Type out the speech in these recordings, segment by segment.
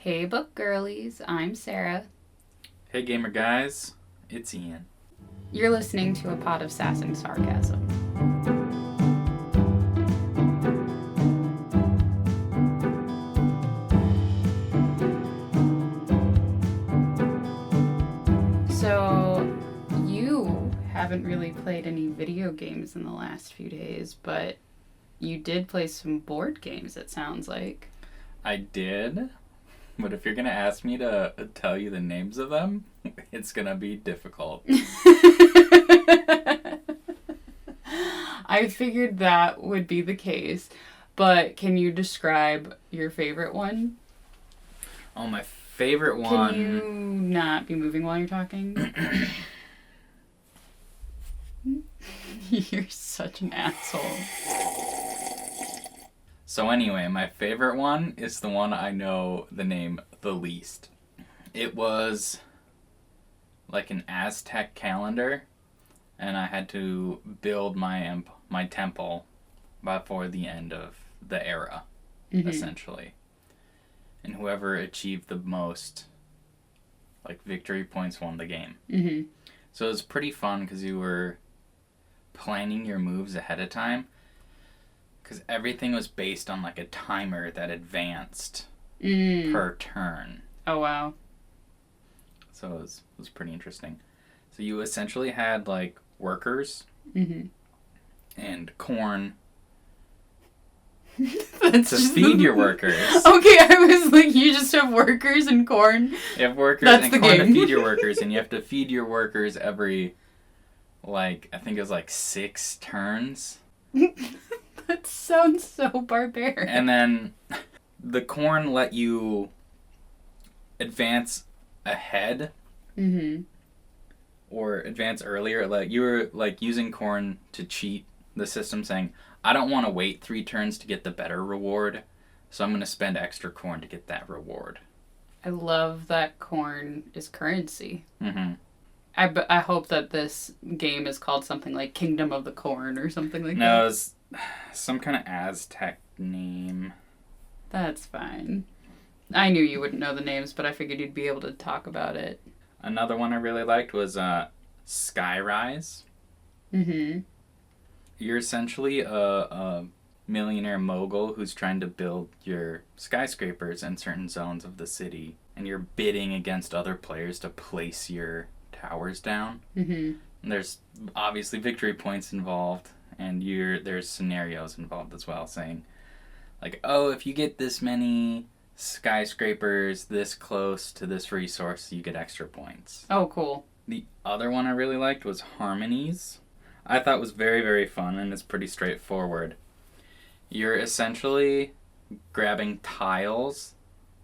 Hey book girlies, I'm Sarah. Hey gamer guys, it's Ian. You're listening to a pot of sass and sarcasm. So, you haven't really played any video games in the last few days, but you did play some board games, it sounds like. I did, but if you're gonna ask me to tell you the names of them, it's gonna be difficult. I figured that would be the case, but can you describe your favorite one? Oh, my favorite one. Can you not be moving while you're talking? You're such an asshole. So anyway, my favorite one is the one I know the name the least. It was like an Aztec calendar, and I had to build my temple before the end of the era, essentially. And whoever achieved the most victory points won the game. Mm-hmm. So it was pretty fun because you were planning your moves ahead of time. Because everything was based on a timer that advanced per turn. Oh, wow. So it was pretty interesting. So you essentially had workers and corn to feed your workers. Okay, I was like, you just have workers and corn? You have workers That's and the corn game. to feed your workers, and you have to feed your workers every, I think it was 6 turns. That sounds so barbaric. And then the corn let you advance ahead or advance earlier. You were using corn to cheat the system, saying, I don't want to wait 3 turns to get the better reward, so I'm going to spend extra corn to get that reward. I love that corn is currency. Mm-hmm. I hope that this game is called something like Kingdom of the Corn or something like that. No, it's some kind of Aztec name. That's fine. I knew you wouldn't know the names, but I figured you'd be able to talk about it. Another one I really liked was Skyrise. Mm-hmm. You're essentially a millionaire mogul who's trying to build your skyscrapers in certain zones of the city, and you're bidding against other players to place your towers down. Mm-hmm. And there's obviously victory points involved, and there's scenarios involved as well, saying, if you get this many skyscrapers this close to this resource, you get extra points. Oh, cool. The other one I really liked was Harmonies. I thought was very, very fun, and it's pretty straightforward. You're essentially grabbing tiles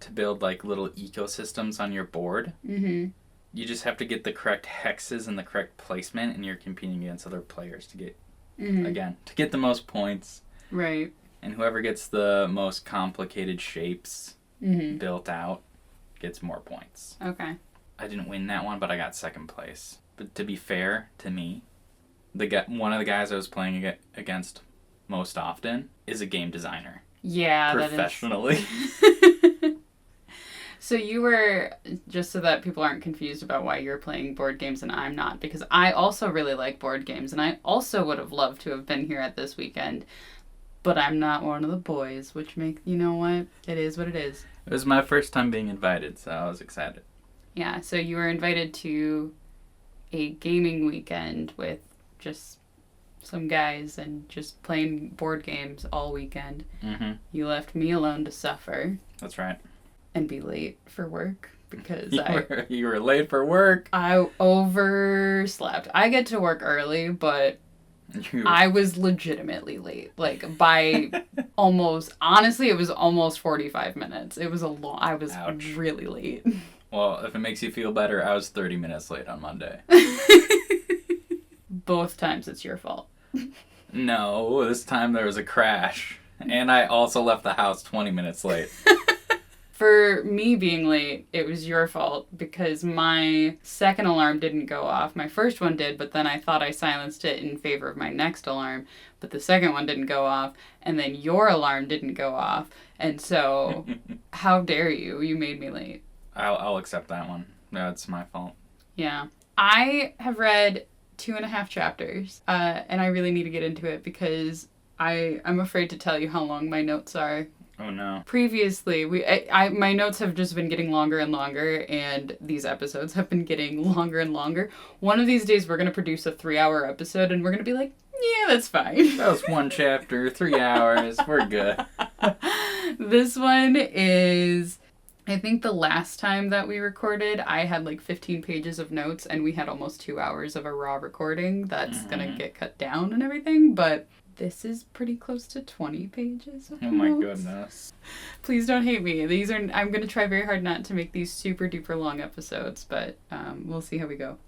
to build little ecosystems on your board. Mm-hmm. You just have to get the correct hexes and the correct placement, and you're competing against other players to get, to get the most points. Right. And whoever gets the most complicated shapes built out gets more points. Okay. I didn't win that one, but I got 2nd place. But to be fair to me, one of the guys I was playing against most often is a game designer. Yeah, professionally. That is... So you were, just so that people aren't confused about why you're playing board games and I'm not, because I also really like board games, and I also would have loved to have been here at this weekend, but I'm not one of the boys, which you know what? It is what it is. It was my first time being invited, so I was excited. Yeah, so you were invited to a gaming weekend with just some guys and just playing board games all weekend. Mm-hmm. You left me alone to suffer. That's right. And be late for work because you were late for work. I overslept. I get to work early, but I was legitimately late. By honestly, it was almost 45 minutes. It was I was Ouch. Really late. Well, if it makes you feel better, I was 30 minutes late on Monday. Both times it's your fault. No, this time there was a crash. And I also left the house 20 minutes late. For me being late, it was your fault because my second alarm didn't go off. My first one did, but then I thought I silenced it in favor of my next alarm, but the second one didn't go off, and then your alarm didn't go off. And so, how dare you? You made me late. I'll accept that one. That's my fault. Yeah. I have read 2.5 chapters, and I really need to get into it because I'm afraid to tell you how long my notes are. Oh no. Previously, my notes have just been getting longer and longer, and these episodes have been getting longer and longer. One of these days, we're going to produce a 3-hour episode, and we're going to be like, yeah, that's fine. That was one chapter, 3 hours. We're good. This one is, I think the last time that we recorded, I had like 15 pages of notes, and we had almost 2 hours of a raw recording. That's going to get cut down and everything, but this is pretty close to 20 pages of notes. Oh my goodness. Please don't hate me. I'm going to try very hard not to make these super duper long episodes, but we'll see how we go.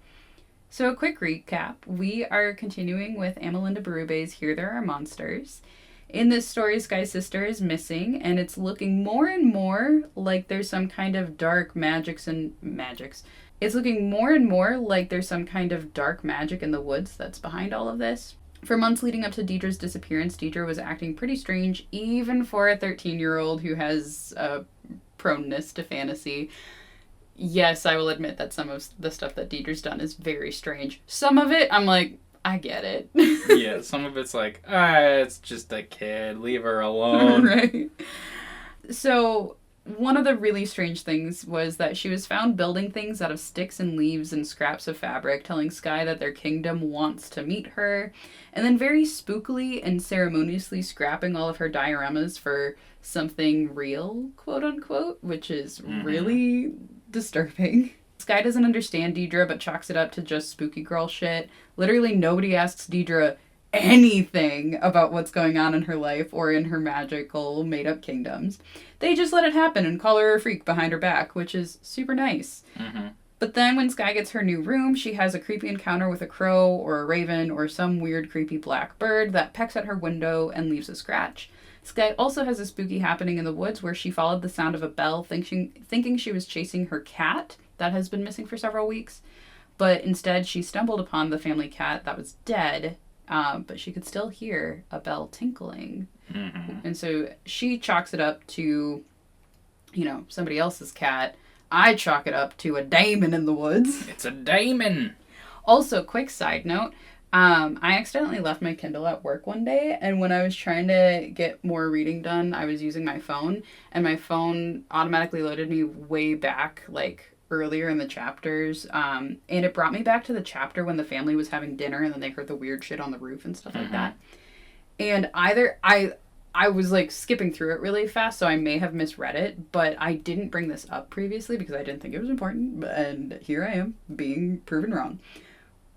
So a quick recap. We are continuing with Amelinda Berube's Here There Are Monsters. In this story, Sky's sister is missing, and it's looking more and more like there's some kind of dark magics. It's looking more and more like there's some kind of dark magic in the woods that's behind all of this. For months leading up to Deibrah's disappearance, Deibrah was acting pretty strange, even for a 13-year-old who has a proneness to fantasy. Yes, I will admit that some of the stuff that Deibrah's done is very strange. Some of it, I'm like, I get it. Yeah, some of it's like, it's just a kid. Leave her alone. Right. So, one of the really strange things was that she was found building things out of sticks and leaves and scraps of fabric, telling Sky that their kingdom wants to meet her, and then very spookily and ceremoniously scrapping all of her dioramas for something real, quote unquote, which is really disturbing. Sky doesn't understand Deibrah, but chalks it up to just spooky girl shit. Literally nobody asks Deibrah anything about what's going on in her life or in her magical made-up kingdoms. They just let it happen and call her a freak behind her back, which is super nice. Mm-hmm. But then when Sky gets her new room, she has a creepy encounter with a crow or a raven or some weird creepy black bird that pecks at her window and leaves a scratch. Sky also has a spooky happening in the woods where she followed the sound of a bell thinking she was chasing her cat that has been missing for several weeks. But instead she stumbled upon the family cat that was dead, but she could still hear a bell tinkling. Mm-hmm. And so she chalks it up to, somebody else's cat. I chalk it up to a Daemon in the woods. It's a Daemon! Also, quick side note, I accidentally left my Kindle at work one day, and when I was trying to get more reading done, I was using my phone, and my phone automatically loaded me way back, earlier in the chapters, and it brought me back to the chapter when the family was having dinner, and then they heard the weird shit on the roof and stuff like that. And I was skipping through it really fast, so I may have misread it, but I didn't bring this up previously because I didn't think it was important, and here I am being proven wrong.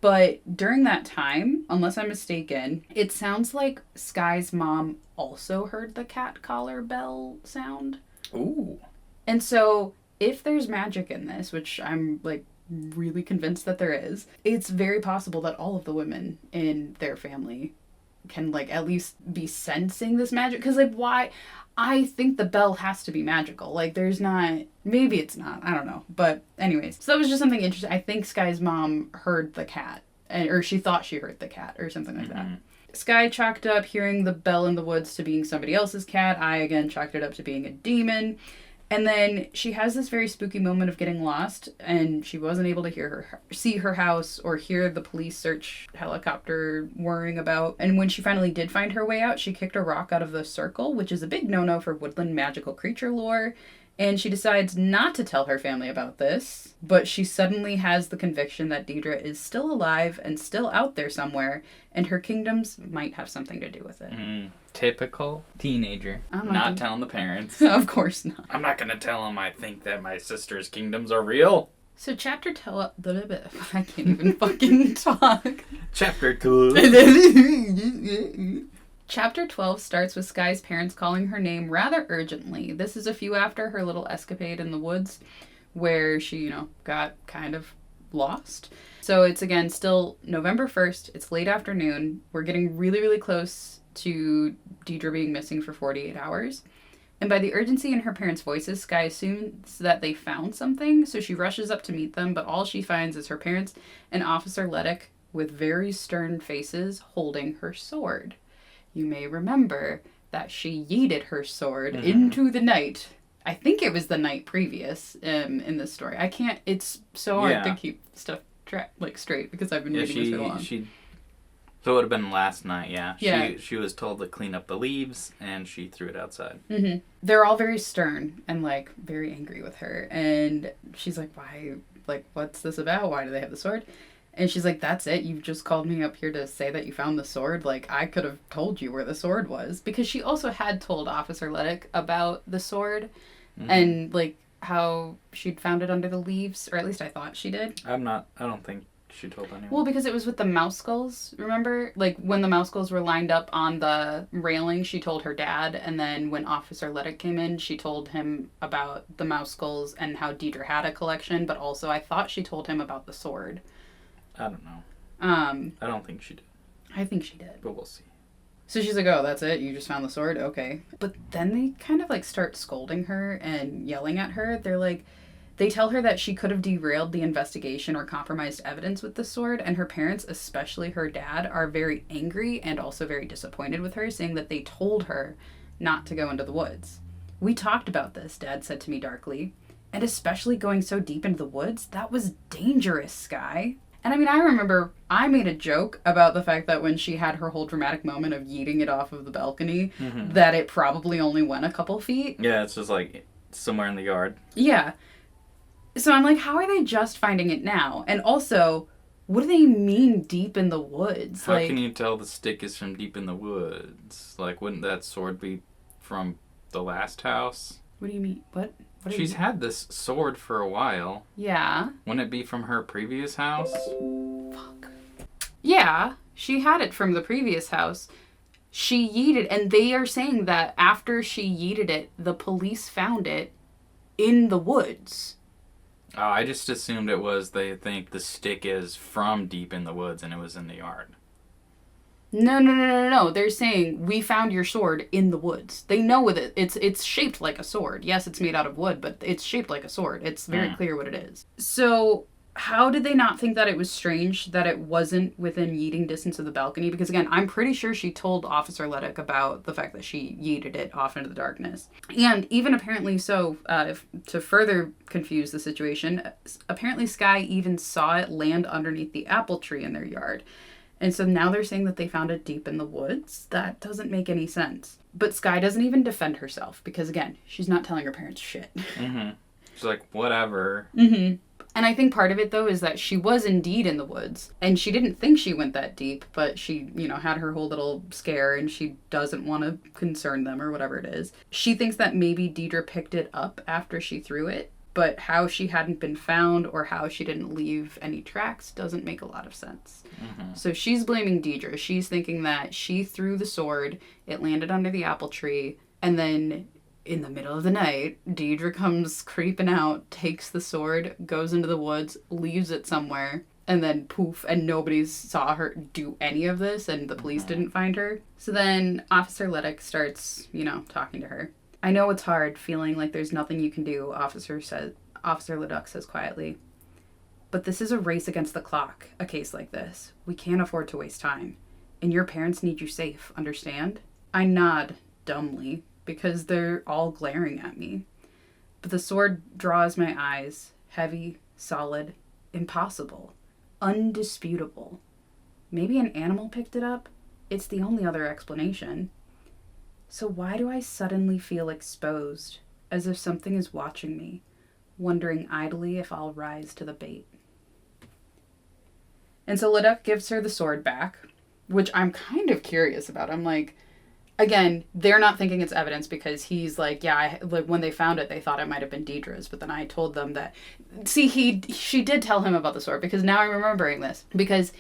But during that time, unless I'm mistaken, it sounds like Sky's mom also heard the cat collar bell sound. Ooh. And so if there's magic in this, which I'm really convinced that there is, it's very possible that all of the women in their family can at least be sensing this magic. Because why? I think the bell has to be magical. There's not, maybe it's not, I don't know. But anyways, so that was just something interesting. I think Sky's mom heard the cat, or she thought she heard the cat or something like that. Sky chalked up hearing the bell in the woods to being somebody else's cat. I again chalked it up to being a demon. And then she has this very spooky moment of getting lost, and she wasn't able to see her house or hear the police search helicopter worrying about. And when she finally did find her way out, she kicked a rock out of the circle, which is a big no-no for woodland magical creature lore. And she decides not to tell her family about this, but she suddenly has the conviction that Deibrah is still alive and still out there somewhere, and her kingdoms might have something to do with it. Typical teenager. Not telling the parents. Of course not. I'm not going to tell them I think that my sister's kingdoms are real. So chapter 12... I can't even fucking talk. Chapter 2. Chapter 12 starts with Sky's parents calling her name rather urgently. This is a few after her little escapade in the woods where she, got kind of lost. So it's, again, still November 1st. It's late afternoon. We're getting really, really close to Deibrah being missing for 48 hours. And by the urgency in her parents' voices, Skye assumes that they found something, so she rushes up to meet them, but all she finds is her parents and Officer Leduc with very stern faces holding her sword. You may remember that she yeeted her sword into the night. I think it was the night previous in this story. It's so hard to keep stuff straight because I've been reading this for long. So it would have been last night, yeah. Yeah. She was told to clean up the leaves, and she threw it outside. Mm-hmm. They're all very stern and, very angry with her. And she's like, why? What's this about? Why do they have the sword? And she's like, that's it? You just called me up here to say that you found the sword? I could have told you where the sword was. Because she also had told Officer Leduc about the sword and, how she'd found it under the leaves. Or at least I thought she did. I don't think she told anyone. Well, because it was with the mouse skulls, remember? When the mouse skulls were lined up on the railing, she told her dad, and then when Officer Leduc came in, she told him about the mouse skulls and how Deibrah had a collection, but also I thought she told him about the sword. I don't know. I don't think she did. I think she did. But we'll see. So she's like, oh, that's it? You just found the sword? Okay. But then they kind of start scolding her and yelling at her. They tell her that she could have derailed the investigation or compromised evidence with the sword, and her parents, especially her dad, are very angry and also very disappointed with her, saying that they told her not to go into the woods. We talked about this, Dad said to me darkly, and especially going so deep into the woods, that was dangerous, Skye. And I remember I made a joke about the fact that when she had her whole dramatic moment of yeeting it off of the balcony, that it probably only went a couple feet. Yeah, it's just somewhere in the yard. Yeah. So I'm like, how are they just finding it now? And also, what do they mean deep in the woods? How can you tell the stick is from deep in the woods? Wouldn't that sword be from the last house? What do you mean? What? She's had this sword for a while. Yeah. Wouldn't it be from her previous house? Fuck. Yeah, she had it from the previous house. She yeeted, and they are saying that after she yeeted it, the police found it in the woods. Oh, I just assumed they think the stick is from deep in the woods and it was in the yard. No. They're saying, we found your sword in the woods. They know with it. It's shaped like a sword. Yes, it's made out of wood, but it's shaped like a sword. It's very clear what it is. So how did they not think that it was strange that it wasn't within yeeting distance of the balcony? Because again, I'm pretty sure she told Officer Leduc about the fact that she yeeted it off into the darkness. And even apparently so, to further confuse the situation, apparently Skye even saw it land underneath the apple tree in their yard. And so now they're saying that they found it deep in the woods? That doesn't make any sense. But Skye doesn't even defend herself because, again, she's not telling her parents shit. She's like, whatever. And I think part of it, though, is that she was indeed in the woods. And she didn't think she went that deep, but she, had her whole little scare and she doesn't want to concern them or whatever it is. She thinks that maybe Deibrah picked it up after she threw it. But how she hadn't been found or how she didn't leave any tracks doesn't make a lot of sense. So she's blaming Deibrah. She's thinking that she threw the sword, it landed under the apple tree, and then in the middle of the night, Deibrah comes creeping out, takes the sword, goes into the woods, leaves it somewhere, and then poof, and nobody saw her do any of this, and the police didn't find her. So then Officer Leduc starts, talking to her. I know it's hard, feeling like there's nothing you can do, Officer Leduc says quietly. But this is a race against the clock, a case like this. We can't afford to waste time. And your parents need you safe, understand? I nod dumbly, because they're all glaring at me. But the sword draws my eyes, heavy, solid, impossible, undisputable. Maybe an animal picked it up? It's the only other explanation. So why do I suddenly feel exposed, as if something is watching me, wondering idly if I'll rise to the bait? And so Leduc gives her the sword back, which I'm kind of curious about. I'm like, again, they're not thinking it's evidence because he's like, yeah, when they found it, they thought it might have been Deidra's. But then I told them that, she did tell him about the sword because now I'm remembering this. Because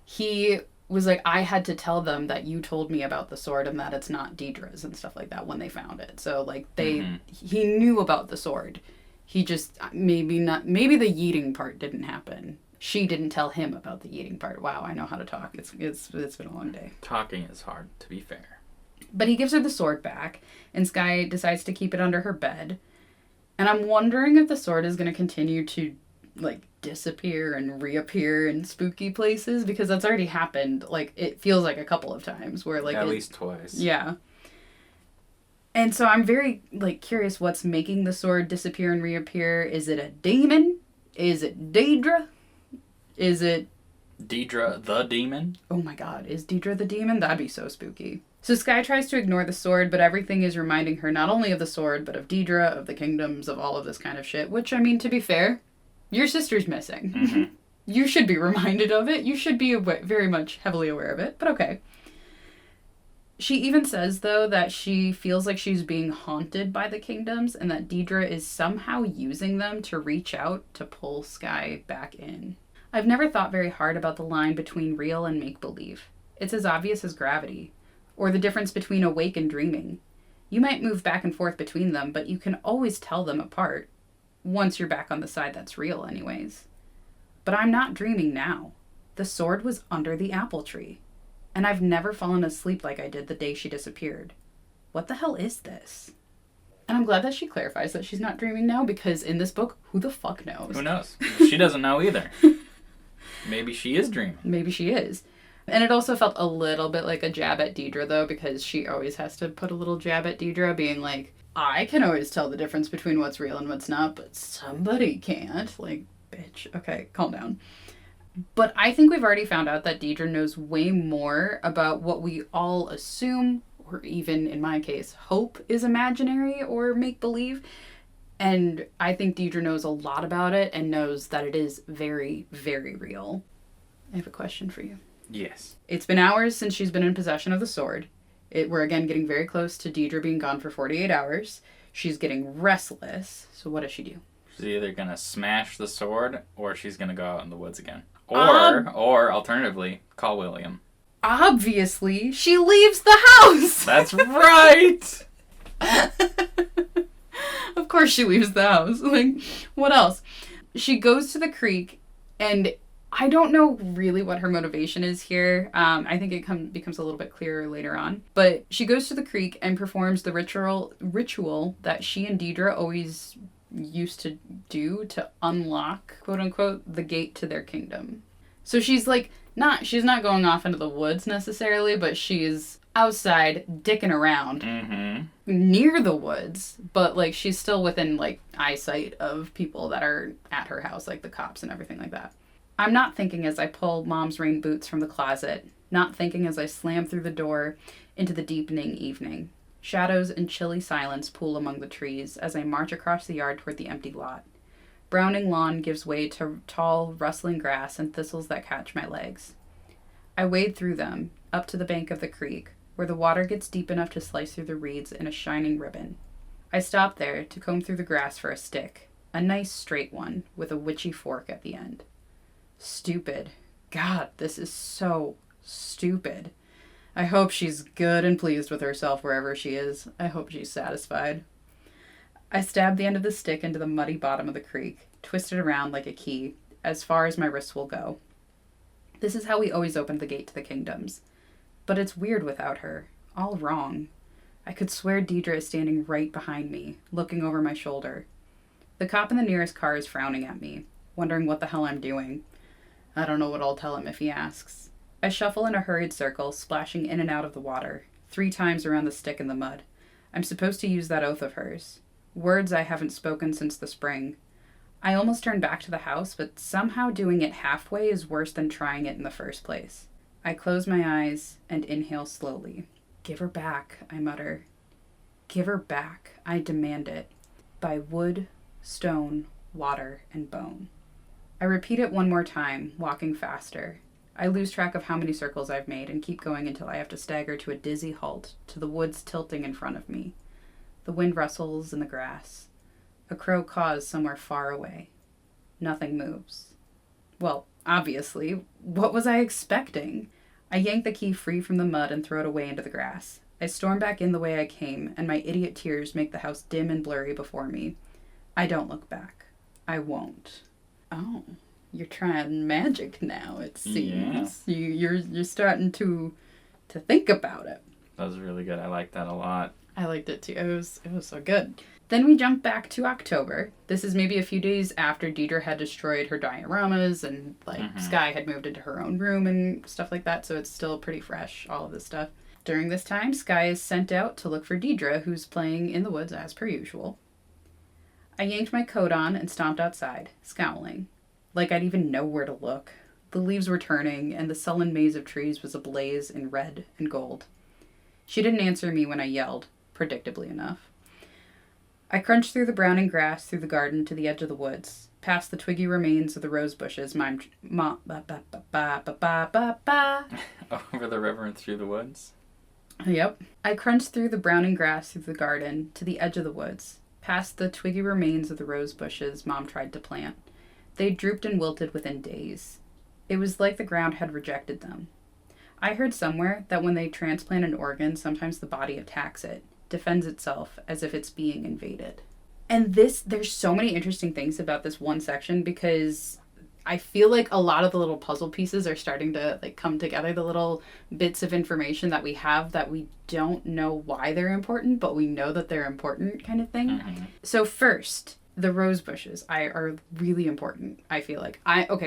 he was like, I had to tell them that you told me about the sword and that it's not Deidra's and stuff like that when they found it. So he knew about the sword. He just, maybe the yeeting part didn't happen. She didn't tell him about the yeeting part. Wow, I know how to talk. It's been a long day. Talking is hard, to be fair. But he gives her the sword back, and Skye decides to keep it under her bed. And I'm wondering if the sword is going to continue to, like, disappear and reappear in spooky places, because that's already happened. Like, it feels like a couple of times where, like... At least twice. Yeah. And so I'm very, like, curious what's making the sword disappear and reappear. Is it a demon? Is it Deibrah? Is it... Deibrah the demon? Oh my god, is Deibrah the demon? That'd be so spooky. So Skye tries to ignore the sword, but everything is reminding her not only of the sword, but of Deibrah, of the kingdoms, of all of this kind of shit. Which, I mean, to be fair, your sister's missing. Mm-hmm. You should be reminded of it. You should be very much heavily aware of it, but okay. She even says, though, that she feels like she's being haunted by the kingdoms and that Deibrah is somehow using them to reach out to pull Skye back in. I've never thought very hard about the line between real and make-believe. It's as obvious as gravity. Or the difference between awake and dreaming. You might move back and forth between them, but you can always tell them apart. Once you're back on the side that's real, anyways. But I'm not dreaming now. The sword was under the apple tree. And I've never fallen asleep like I did the day she disappeared. What the hell is this? And I'm glad that she clarifies that she's not dreaming now, because in this book, who the fuck knows? Who knows? She doesn't know either. Maybe she is dreaming. Maybe she is. And it also felt a little bit like a jab at Deibrah, though, because she always has to put a little jab at Deibrah, being like, I can always tell the difference between what's real and what's not, but somebody can't. Like, bitch. Okay, calm down. But I think we've already found out that Deibrah knows way more about what we all assume, or even, in my case, hope is imaginary or make-believe. And I think Deibrah knows a lot about it and knows that it is very, very real. I have a question for you. Yes. It's been hours since she's been in possession of the sword. We're again getting very close to Deibrah being gone for 48 hours. She's getting restless. So what does she do? She's either going to smash the sword or she's going to go out in the woods again. Or alternatively, call William. Obviously, she leaves the house! That's right! Of course she leaves the house. Like, what else? She goes to the creek, and I don't know really what her motivation is here. I think it becomes a little bit clearer later on. But she goes to the creek and performs the ritual that she and Deibrah always used to do to unlock, quote unquote, the gate to their kingdom. So she's like, she's not going off into the woods necessarily, but she's outside dicking around near the woods, but like she's still within like eyesight of people that are at her house, like the cops and everything like that. I'm not thinking as I pull Mom's rain boots from the closet, not thinking as I slam through the door into the deepening evening. Shadows and chilly silence pool among the trees as I march across the yard toward the empty lot. Browning lawn gives way to tall, rustling grass and thistles that catch my legs. I wade through them, up to the bank of the creek, where the water gets deep enough to slice through the reeds in a shining ribbon. I stop there to comb through the grass for a stick, a nice straight one, with a witchy fork at the end. Stupid. God, this is so stupid. I hope she's good and pleased with herself wherever she is. I hope she's satisfied. I stab the end of the stick into the muddy bottom of the creek, twist it around like a key, as far as my wrists will go. This is how we always opened the gate to the kingdoms. But it's weird without her. All wrong. I could swear Deibrah is standing right behind me, looking over my shoulder. The cop in the nearest car is frowning at me, wondering what the hell I'm doing. I don't know what I'll tell him if he asks. I shuffle in a hurried circle, splashing in and out of the water, 3 times around the stick in the mud. I'm supposed to use that oath of hers. Words I haven't spoken since the spring. I almost turn back to the house, but somehow doing it halfway is worse than trying it in the first place. I close my eyes and inhale slowly. Give her back, I mutter. Give her back. I demand it. By wood, stone, water, and bone. I repeat it one more time, walking faster. I lose track of how many circles I've made and keep going until I have to stagger to a dizzy halt, to the woods tilting in front of me. The wind rustles in the grass. A crow caws somewhere far away. Nothing moves. Well, obviously, what was I expecting? I yank the key free from the mud and throw it away into the grass. I storm back in the way I came, and my idiot tears make the house dim and blurry before me. I don't look back. I won't. Oh, you're trying magic now, it seems. Yeah. You're starting to think about it. That was really good. I liked that a lot. I liked it too. It was so good. Then we jump back to October. This is maybe a few days after Deibrah had destroyed her dioramas and Skye had moved into her own room and stuff like that, so it's still pretty fresh, all of this stuff. During this time, Skye is sent out to look for Deibrah, who's playing in the woods as per usual. I yanked my coat on and stomped outside, scowling. Like I'd even know where to look. The leaves were turning, and the sullen maze of trees was ablaze in red and gold. She didn't answer me when I yelled, predictably enough. I crunched through the browning grass, through the garden, to the edge of the woods, past the twiggy remains of the rose bushes Over the river and through the woods? Yep. I crunched through the browning grass, through the garden, to the edge of the woods, past the twiggy remains of the rose bushes Mom tried to plant. They drooped and wilted within days. It was like the ground had rejected them. I heard somewhere that when they transplant an organ, sometimes the body attacks it, defends itself as if it's being invaded. And there's so many interesting things about this one section because I feel like a lot of the little puzzle pieces are starting to come together, the little bits of information that we have that we don't know why they're important, but we know that they're important kind of thing. Mm-hmm. So first, the rose bushes are really important, I feel like.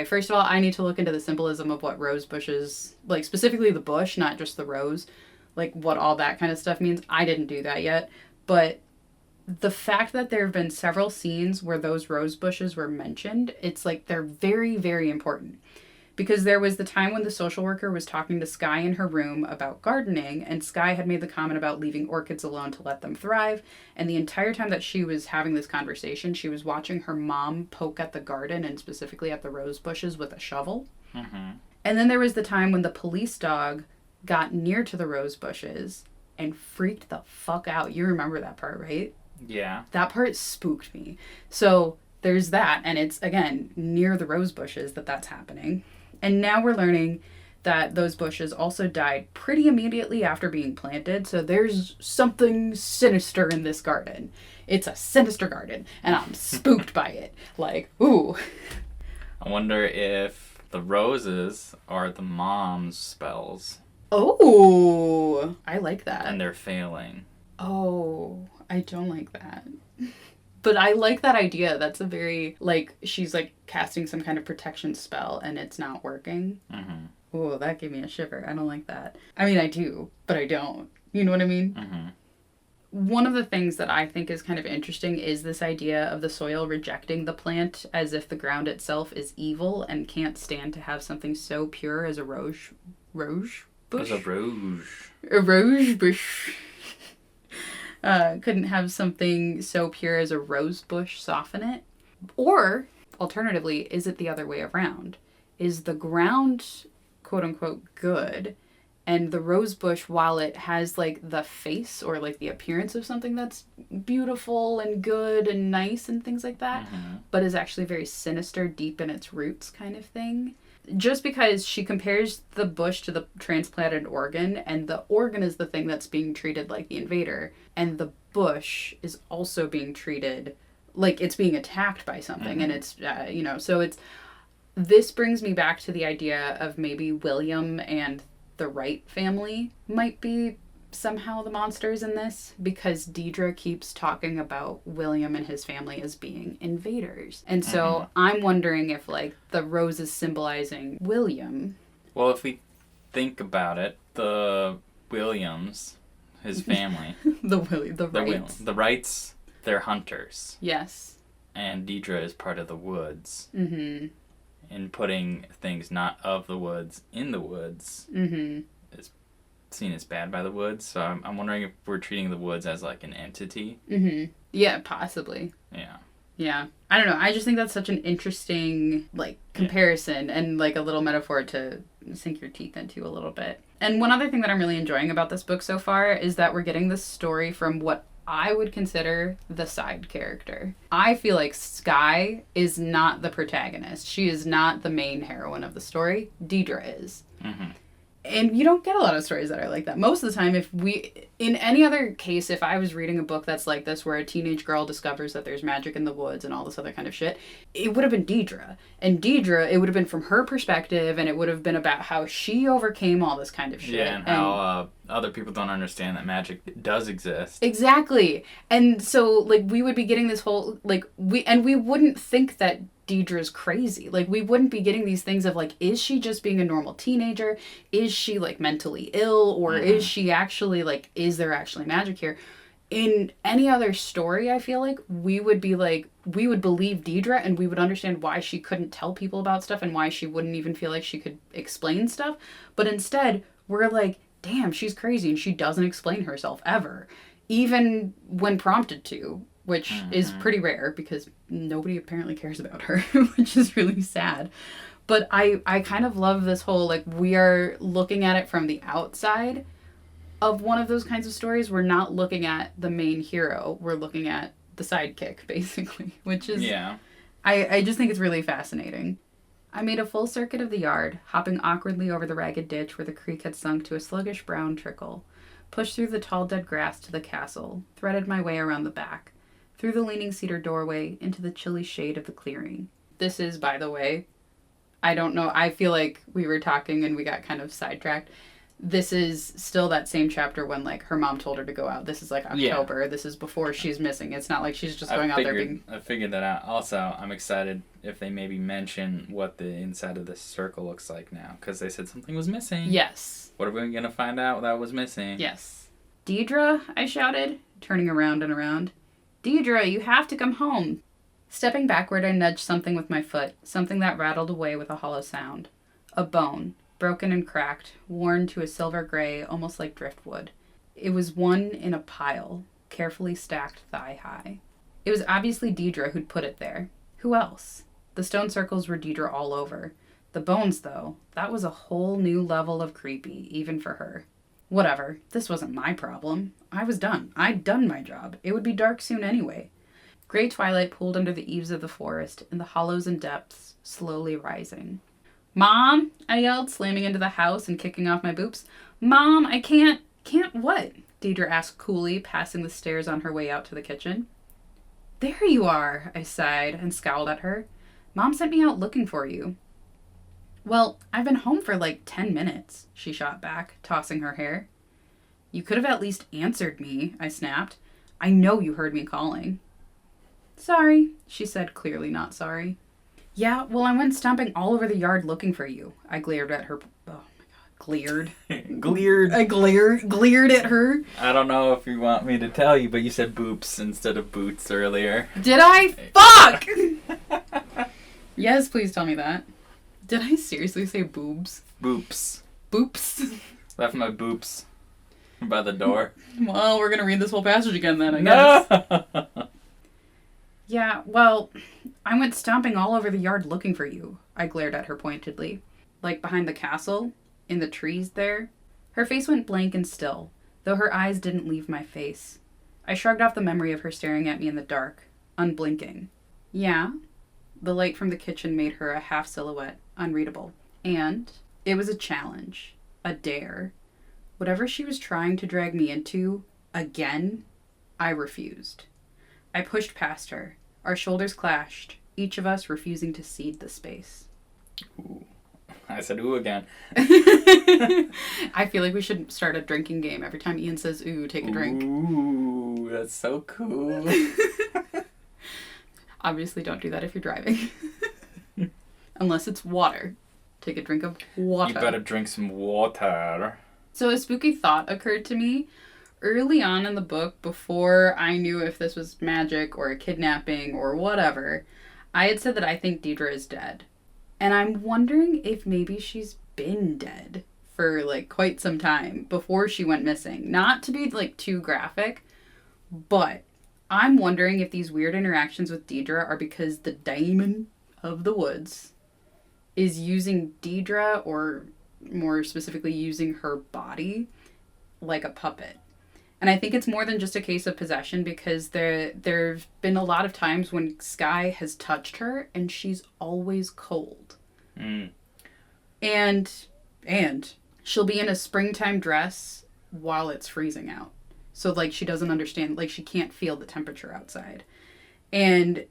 First of all, I need to look into the symbolism of what rose bushes, specifically the bush, not just the rose, what all that kind of stuff means. I didn't do that yet, but the fact that there have been several scenes where those rose bushes were mentioned, it's they're very, very important. Because there was the time when the social worker was talking to Skye in her room about gardening, and Skye had made the comment about leaving orchids alone to let them thrive, and the entire time that she was having this conversation, she was watching her mom poke at the garden, and specifically at the rose bushes, with a shovel. Mm-hmm. And then there was the time when the police dog got near to the rose bushes and freaked the fuck out. You remember that part, right? Yeah. That part spooked me. So there's that, and it's, again, near the rose bushes that's happening. And now we're learning that those bushes also died pretty immediately after being planted, so there's something sinister in this garden. It's a sinister garden, and I'm spooked by it. Ooh. I wonder if the roses are the mom's spells. Oh, I like that. And they're failing. Oh, I don't like that. But I like that idea. That's a very, she's, casting some kind of protection spell and it's not working. Mm-hmm. Oh, that gave me a shiver. I don't like that. I mean, I do, but I don't. You know what I mean? Mm-hmm. One of the things that I think is kind of interesting is this idea of the soil rejecting the plant as if the ground itself is evil and can't stand to have something so pure as a rose bush? As a rose. A rose bush. Couldn't have something so pure as a rose bush soften it? Or, alternatively, is it the other way around? Is the ground, quote unquote, good, and the rose bush, while it has the face or the appearance of something that's beautiful and good and nice and things like that, mm-hmm. but is actually very sinister, deep in its roots kind of thing? Just because she compares the bush to the transplanted organ, and the organ is the thing that's being treated like the invader, and the bush is also being treated like it's being attacked by something, mm-hmm. and it's, so it's, this brings me back to the idea of maybe William and the Wright family might be somehow the monsters in this, because Deibrah keeps talking about William and his family as being invaders. And so mm-hmm. I'm wondering if the rose is symbolizing William. Well, if we think about it, the Williams, his family. the Wrights. The Wrights, they're hunters. Yes. And Deibrah is part of the woods. Mm-hmm. And putting things not of the woods in the woods mm-hmm. is seen as bad by the woods. So I'm wondering if we're treating the woods as an entity. Mm-hmm. Yeah, possibly. Yeah. Yeah. I don't know. I just think that's such an interesting comparison and a little metaphor to sink your teeth into a little bit. And one other thing that I'm really enjoying about this book so far is that we're getting this story from what I would consider the side character. I feel like Skye is not the protagonist. She is not the main heroine of the story. Deibrah is. Mm-hmm. And you don't get a lot of stories that are like that. Most of the time, in any other case, if I was reading a book that's like this, where a teenage girl discovers that there's magic in the woods and all this other kind of shit, it would have been Deibrah. And Deibrah, it would have been from her perspective, and it would have been about how she overcame all this kind of shit. Yeah, and how other people don't understand that magic does exist. Exactly. And so, like, we would be getting this whole, like, we wouldn't think that Deibrah's crazy. Like, we wouldn't be getting these things of, like, is she just being a normal teenager? Is she, like, mentally ill? Or is she actually, like, is there actually magic here? In any other story, I feel like, we would be like, we would believe Deibrah and we would understand why she couldn't tell people about stuff and why she wouldn't even feel like she could explain stuff. But instead, we're like, damn, she's crazy and she doesn't explain herself ever. Even when prompted to, which is pretty rare because nobody apparently cares about her, which is really sad. But I kind of love this whole, like, we are looking at it from the outside of one of those kinds of stories. We're not looking at the main hero. We're looking at the sidekick, basically, which is... Yeah. I just think it's really fascinating. I made a full circuit of the yard, hopping awkwardly over the ragged ditch where the creek had sunk to a sluggish brown trickle, pushed through the tall dead grass to the castle, threaded my way around the back, through the leaning cedar doorway, into the chilly shade of the clearing. This is, by the way, I don't know, I feel like we were talking and we got kind of sidetracked. This is still that same chapter when, like, her mom told her to go out. This is, like, October. Yeah. This is before she's missing. It's not like she's just going out there being... I figured that out. Also, I'm excited if they maybe mention what the inside of this circle looks like now. Because they said something was missing. Yes. What are we going to find out that was missing? Yes. Deibrah, I shouted, turning around and around. Deibrah, you have to come home. Stepping backward, I nudged something with my foot, something that rattled away with a hollow sound. A bone. Broken and cracked, worn to a silver gray, almost like driftwood. It was one in a pile, carefully stacked thigh-high. It was obviously Deibrah who'd put it there. Who else? The stone circles were Deibrah all over. The bones, though, that was a whole new level of creepy, even for her. Whatever, this wasn't my problem. I was done. I'd done my job. It would be dark soon anyway. Gray twilight pooled under the eaves of the forest, in the hollows and depths, slowly rising. Mom, I yelled, slamming into the house and kicking off my boots. Mom, I can't what? Deibrah asked coolly, passing the stairs on her way out to the kitchen. There you are, I sighed and scowled at her. Mom sent me out looking for you. Well, I've been home for like 10 minutes, she shot back, tossing her hair. You could have at least answered me, I snapped. I know you heard me calling. Sorry, she said, clearly not sorry. Yeah, well, I went stomping all over the yard looking for you. I glared at her. Oh, my God. Glared. Gleared. I glared at her. I don't know if you want me to tell you, but you said boops instead of boots earlier. Did I? Fuck! Yes, please tell me that. Did I seriously say boobs? Boops. Boops? Left my boops by the door. Well, we're going to read this whole passage again then, I guess. No! Yeah, well, I went stomping all over the yard looking for you, I glared at her pointedly. Like behind the castle, in the trees there. Her face went blank and still, though her eyes didn't leave my face. I shrugged off the memory of her staring at me in the dark, unblinking. Yeah? The light from the kitchen made her a half silhouette, unreadable. And it was a challenge, a dare. Whatever she was trying to drag me into, again, I refused. I pushed past her. Our shoulders clashed, each of us refusing to cede the space. Ooh. I said ooh again. I feel like we should start a drinking game. Every time Ian says ooh, take a drink. Ooh, that's so cool. Obviously don't do that if you're driving. Unless it's water. Take a drink of water. You better drink some water. So a spooky thought occurred to me early on in the book, before I knew if this was magic or a kidnapping or whatever. I had said that I think Deibrah is dead. And I'm wondering if maybe she's been dead for, like, quite some time before she went missing. Not to be, like, too graphic, but I'm wondering if these weird interactions with Deibrah are because the Daemon of the woods is using Deibrah, or more specifically using her body, like a puppet. And I think it's more than just a case of possession, because there've been a lot of times when Sky has touched her and she's always cold. Mm. And she'll be in a springtime dress while it's freezing out. So, like, she doesn't understand, like, she can't feel the temperature outside. And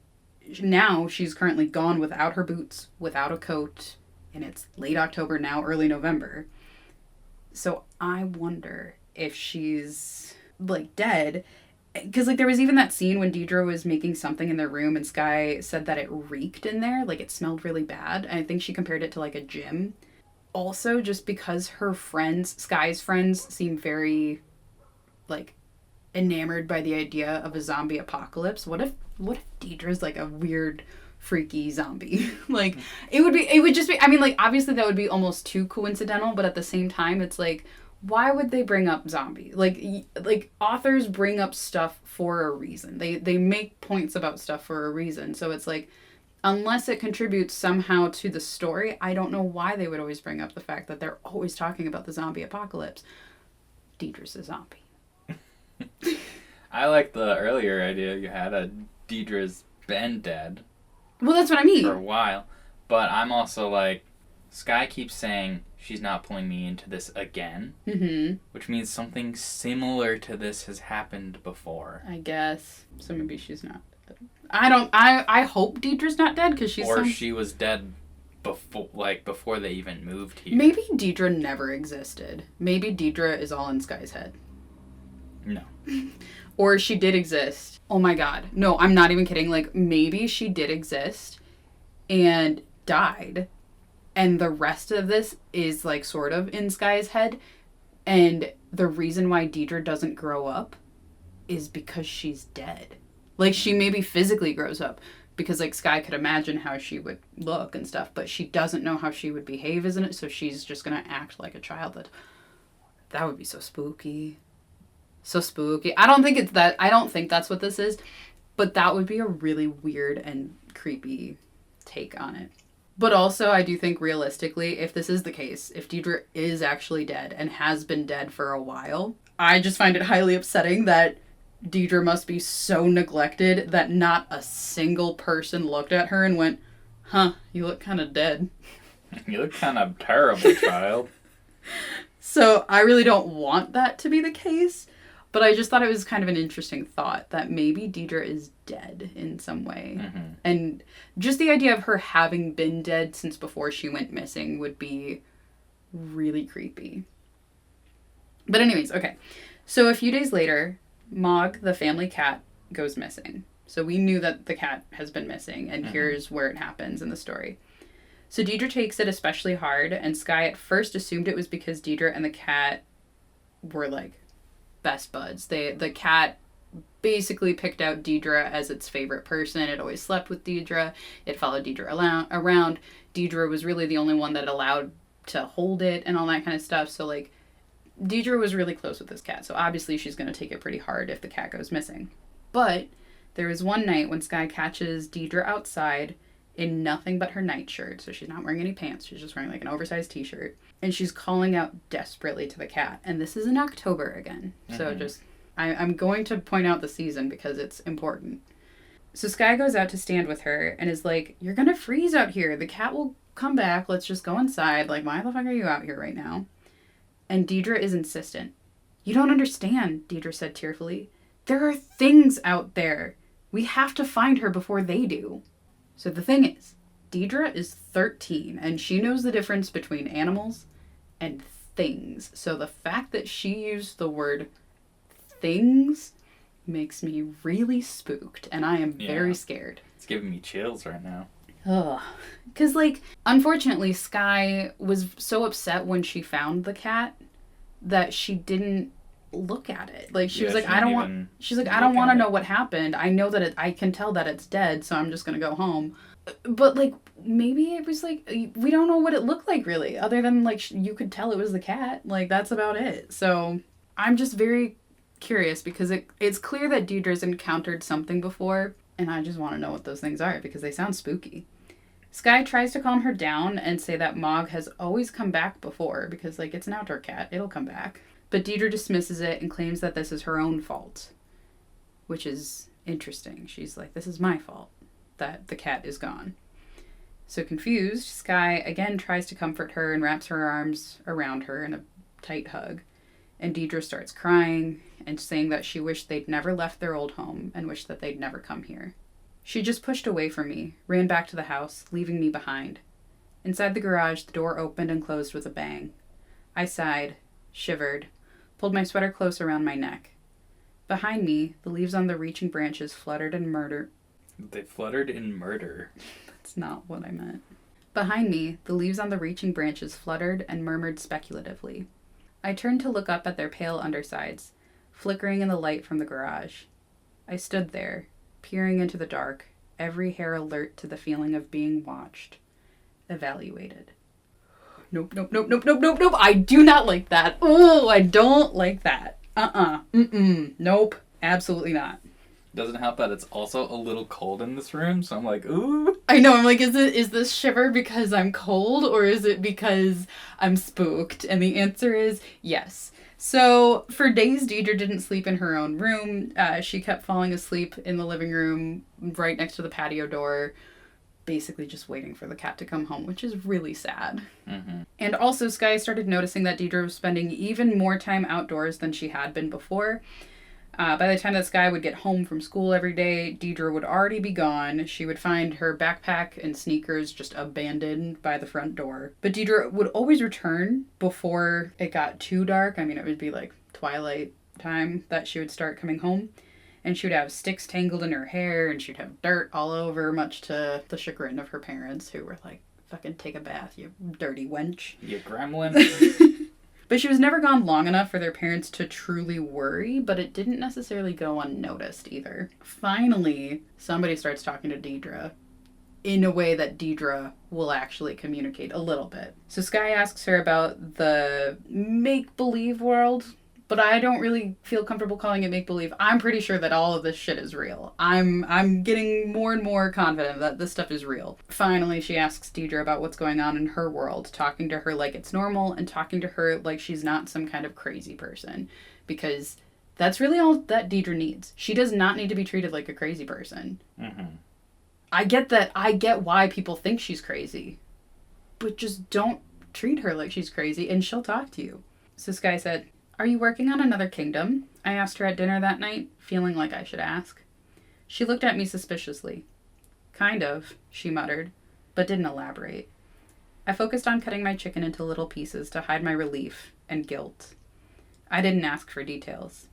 now she's currently gone without her boots, without a coat, and it's late October now, early November. So I wonder if she's, like, dead. Because, like, there was even that scene when Deibrah was making something in their room and Skye said that it reeked in there. Like, it smelled really bad. And I think she compared it to, like, a gym. Also, just because her friends, Skye's friends, seem very, like, enamored by the idea of a zombie apocalypse. What if Deibrah's, like, a weird, freaky zombie? Like, it would just be, I mean, like, obviously that would be almost too coincidental, but at the same time, it's like, why would they bring up zombie? Like authors bring up stuff for a reason. They make points about stuff for a reason. So it's like, unless it contributes somehow to the story, I don't know why they would always bring up the fact that they're always talking about the zombie apocalypse. Deibrah's a zombie. I like the earlier idea you had. Deibrah's been dead. Well, that's what I mean. For a while. But I'm also like, Skye keeps saying she's not pulling me into this again. Mm-hmm. Which means something similar to this has happened before. I guess. So maybe she's not dead. I hope Deibrah's not dead because she's... Or she was dead before they even moved here. Maybe Deibrah never existed. Maybe Deibrah is all in Skye's head. No. Or she did exist. Oh my god. No, I'm not even kidding. Like, maybe she did exist and died. And the rest of this is, like, sort of in Skye's head. And the reason why Deibrah doesn't grow up is because she's dead. Like, she maybe physically grows up. Because, like, Skye could imagine how she would look and stuff. But she doesn't know how she would behave, isn't it? So she's just going to act like a child. That would be so spooky. So spooky. I don't think that's what this is. But that would be a really weird and creepy take on it. But also, I do think realistically, if this is the case, if Deibrah is actually dead and has been dead for a while, I just find it highly upsetting that Deibrah must be so neglected that not a single person looked at her and went, huh, you look kind of dead. You look kind of terrible, child. So I really don't want that to be the case. But I just thought it was kind of an interesting thought that maybe Deibrah is dead in some way. Mm-hmm. And just the idea of her having been dead since before she went missing would be really creepy. But anyways, okay. So a few days later, Mog, the family cat, goes missing. So we knew that the cat has been missing, and here's where it happens in the story. So Deibrah takes it especially hard, and Skye at first assumed it was because Deibrah and the cat were, like, best buds. The cat basically picked out Deibrah as its favorite person. It always slept with Deibrah. It followed Deibrah around. Deibrah was really the only one that allowed to hold it and all that kind of stuff. So, like, Deibrah was really close with this cat. So obviously she's going to take it pretty hard if the cat goes missing. But there was one night when Skye catches Deibrah outside in nothing but her nightshirt. So she's not wearing any pants. She's just wearing, like, an oversized t-shirt. And she's calling out desperately to the cat. And this is in October again. So just, I'm going to point out the season because it's important. So Skye goes out to stand with her and is like, you're going to freeze out here. The cat will come back. Let's just go inside. Like, why the fuck are you out here right now? And Deibrah is insistent. You don't understand, Deibrah said tearfully. There are things out there. We have to find her before they do. So the thing is, Deibrah is 13 and she knows the difference between animals and things. So the fact that she used the word things makes me really spooked, and I am very scared. It's giving me chills right now. Ugh. Because, like, unfortunately, Skye was so upset when she found the cat that she didn't look at it. Like, she was like, I don't want to know what happened. I know that I can tell that it's dead, so I'm just going to go home. But, like, maybe it was, like, we don't know what it looked like, really, other than, like, you could tell it was the cat. Like, that's about it. So, I'm just very curious, because it's clear that Deibrah's encountered something before, and I just want to know what those things are, because they sound spooky. Skye tries to calm her down and say that Mog has always come back before, because, like, it's an outdoor cat. It'll come back. But Deibrah dismisses it and claims that this is her own fault, which is interesting. She's like, this is my fault that the cat is gone. So confused, Skye again tries to comfort her and wraps her arms around her in a tight hug. And Deibrah starts crying and saying that she wished they'd never left their old home and wished that they'd never come here. She just pushed away from me, ran back to the house, leaving me behind. Inside the garage, the door opened and closed with a bang. I sighed, shivered, pulled my sweater close around my neck. Behind me, the leaves on the reaching branches fluttered in murder. They fluttered in murder. That's not what I meant. Behind me, the leaves on the reaching branches fluttered and murmured speculatively. I turned to look up at their pale undersides, flickering in the light from the garage. I stood there, peering into the dark, every hair alert to the feeling of being watched, evaluated. Nope. I do not like that. Oh, I don't like that. Nope. Absolutely not. Doesn't help that it's also a little cold in this room, so I'm like, ooh. I know, I'm like, is this shiver because I'm cold or is it because I'm spooked? And the answer is yes. So for days, Deibrah didn't sleep in her own room. She kept falling asleep in the living room right next to the patio door, basically just waiting for the cat to come home, which is really sad. Mm-hmm. And also, Skye started noticing that Deibrah was spending even more time outdoors than she had been before. By the time that Skye would get home from school every day, Deibrah would already be gone. She would find her backpack and sneakers just abandoned by the front door. But Deibrah would always return before it got too dark. I mean, it would be like twilight time that she would start coming home. And she would have sticks tangled in her hair, and she'd have dirt all over, much to the chagrin of her parents, who were like, fucking take a bath, you dirty wench. You gremlin. But she was never gone long enough for their parents to truly worry, but it didn't necessarily go unnoticed either. Finally, somebody starts talking to Deibrah in a way that Deibrah will actually communicate a little bit. So Skye asks her about the make-believe world, but I don't really feel comfortable calling it make-believe. I'm pretty sure that all of this shit is real. I'm getting more and more confident that this stuff is real. Finally, she asks Deibrah about what's going on in her world, talking to her like it's normal and talking to her like she's not some kind of crazy person. Because that's really all that Deibrah needs. She does not need to be treated like a crazy person. Mm-hmm. I get why people think she's crazy. But just don't treat her like she's crazy and she'll talk to you. So Skye said, "Are you working on another kingdom?" I asked her at dinner that night, feeling like I should ask. She looked at me suspiciously. "Kind of," she muttered, but didn't elaborate. I focused on cutting my chicken into little pieces to hide my relief and guilt. I didn't ask for details.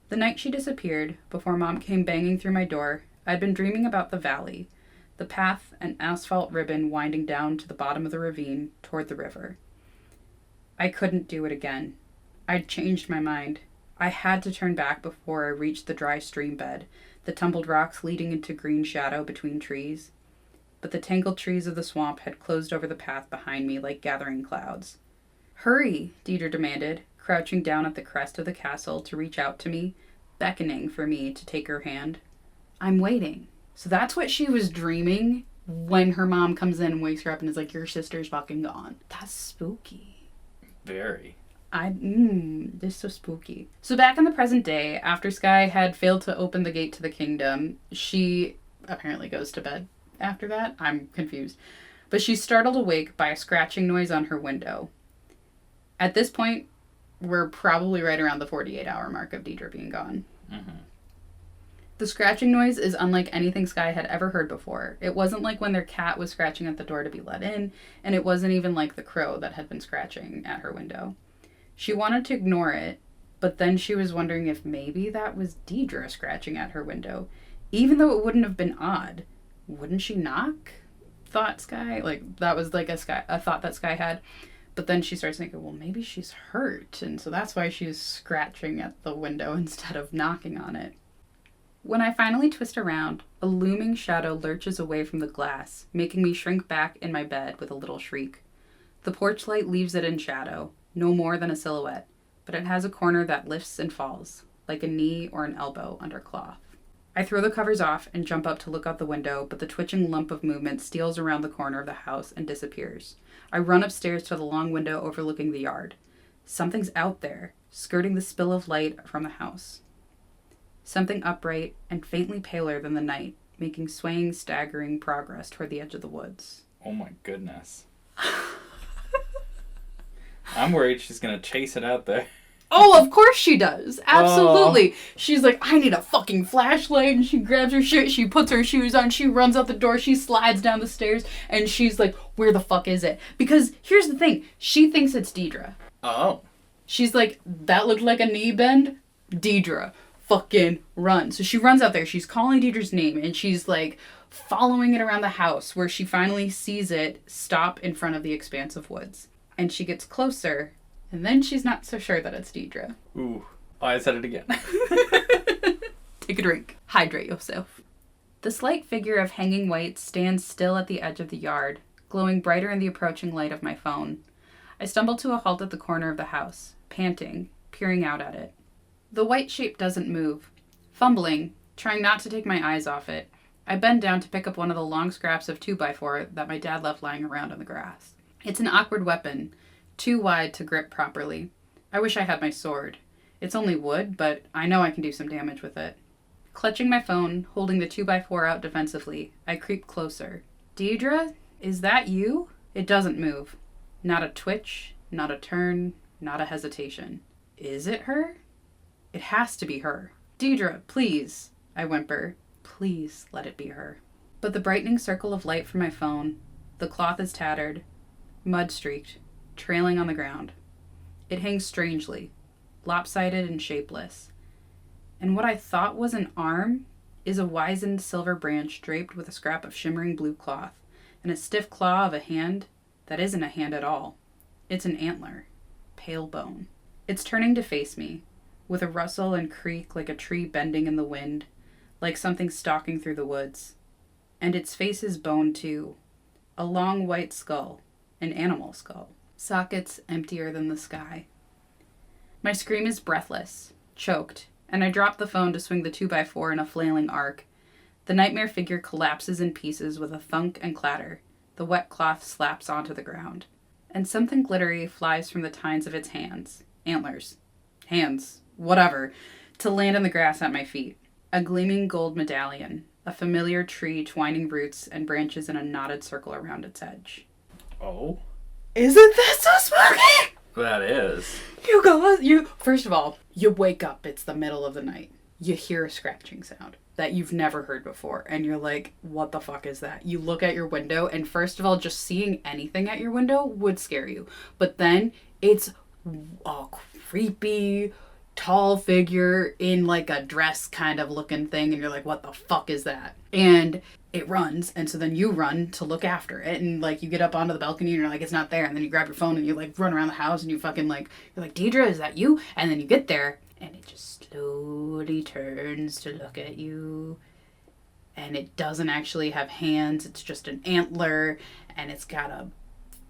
The night she disappeared, before Mom came banging through my door, I'd been dreaming about the valley, the path and asphalt ribbon winding down to the bottom of the ravine toward the river. I couldn't do it again. I'd changed my mind. I had to turn back before I reached the dry stream bed, the tumbled rocks leading into green shadow between trees. But the tangled trees of the swamp had closed over the path behind me like gathering clouds. "Hurry," Deibrah demanded, crouching down at the crest of the castle to reach out to me, beckoning for me to take her hand. "I'm waiting." So that's what she was dreaming when her mom comes in and wakes her up and is like, "Your sister's fucking gone." That's spooky. Very. This is so spooky. So back in the present day, after Skye had failed to open the gate to the kingdom, she apparently goes to bed after that. I'm confused. But she's startled awake by a scratching noise on her window. At this point, we're probably right around the 48-hour mark of Deibrah being gone. Mm-hmm. The scratching noise is unlike anything Skye had ever heard before. It wasn't like when their cat was scratching at the door to be let in, and it wasn't even like the crow that had been scratching at her window. She wanted to ignore it, but then she was wondering if maybe that was Deibrah scratching at her window. Even though it wouldn't have been odd. Wouldn't she knock? Thought Skye. Like, that was like a thought that Skye had. But then she starts thinking, well, maybe she's hurt, and so that's why she's scratching at the window instead of knocking on it. When I finally twist around, a looming shadow lurches away from the glass, making me shrink back in my bed with a little shriek. The porch light leaves it in shadow, no more than a silhouette, but it has a corner that lifts and falls, like a knee or an elbow under cloth. I throw the covers off and jump up to look out the window, but the twitching lump of movement steals around the corner of the house and disappears. I run upstairs to the long window overlooking the yard. Something's out there, skirting the spill of light from the house. Something upright and faintly paler than the night, making swaying, staggering progress toward the edge of the woods. Oh my goodness. I'm worried she's gonna chase it out there. Oh, of course she does. Absolutely. Oh. She's like, I need a fucking flashlight. And she grabs her shit. She puts her shoes on. She runs out the door. She slides down the stairs. And she's like, where the fuck is it? Because here's the thing. She thinks it's Deibrah. Oh. She's like, that looked like a knee bend. Deibrah, fucking run. So she runs out there. She's calling Deidra's name, and she's like following it around the house, where she finally sees it stop in front of the expanse of woods. And she gets closer, and then she's not so sure that it's Deibrah. Ooh. Oh, I said it again. Take a drink. Hydrate yourself. The slight figure of hanging white stands still at the edge of the yard, glowing brighter in the approaching light of my phone. I stumble to a halt at the corner of the house, panting, peering out at it. The white shape doesn't move. Fumbling, trying not to take my eyes off it, I bend down to pick up one of the long scraps of 2x4 that my dad left lying around on the grass. It's an awkward weapon, too wide to grip properly. I wish I had my sword. It's only wood, but I know I can do some damage with it. Clutching my phone, holding the 2x4 out defensively, I creep closer. Deibrah, is that you? It doesn't move. Not a twitch, not a turn, not a hesitation. Is it her? It has to be her. Deibrah, please, I whimper. Please let it be her. But the brightening circle of light from my phone, the cloth is tattered, mud-streaked, trailing on the ground. It hangs strangely, lopsided and shapeless. And what I thought was an arm is a wizened silver branch draped with a scrap of shimmering blue cloth, and a stiff claw of a hand that isn't a hand at all. It's an antler, pale bone. It's turning to face me, with a rustle and creak like a tree bending in the wind, like something stalking through the woods. And its face is bone too, a long white skull, an animal skull, sockets emptier than the sky. My scream is breathless, choked, and I drop the phone to swing the 2x4 in a flailing arc. The nightmare figure collapses in pieces with a thunk and clatter. The wet cloth slaps onto the ground. And something glittery flies from the tines of its hands. Antlers. Hands. Whatever. To land in the grass at my feet. A gleaming gold medallion. A familiar tree twining roots and branches in a knotted circle around its edge. Oh? Isn't that so spooky? That is. First of all, you wake up, it's the middle of the night. You hear a scratching sound that you've never heard before, and you're like, what the fuck is that? You look at your window, and first of all, just seeing anything at your window would scare you. But then it's a creepy, tall figure in like a dress kind of looking thing, and you're like, what the fuck is that? And it runs, and so then you run to look after it, and like you get up onto the balcony and you're like, it's not there, and then you grab your phone and you like run around the house and you fucking like, you're like, Deibrah, is that you? And then you get there and it just slowly turns to look at you, and it doesn't actually have hands, it's just an antler, and it's got a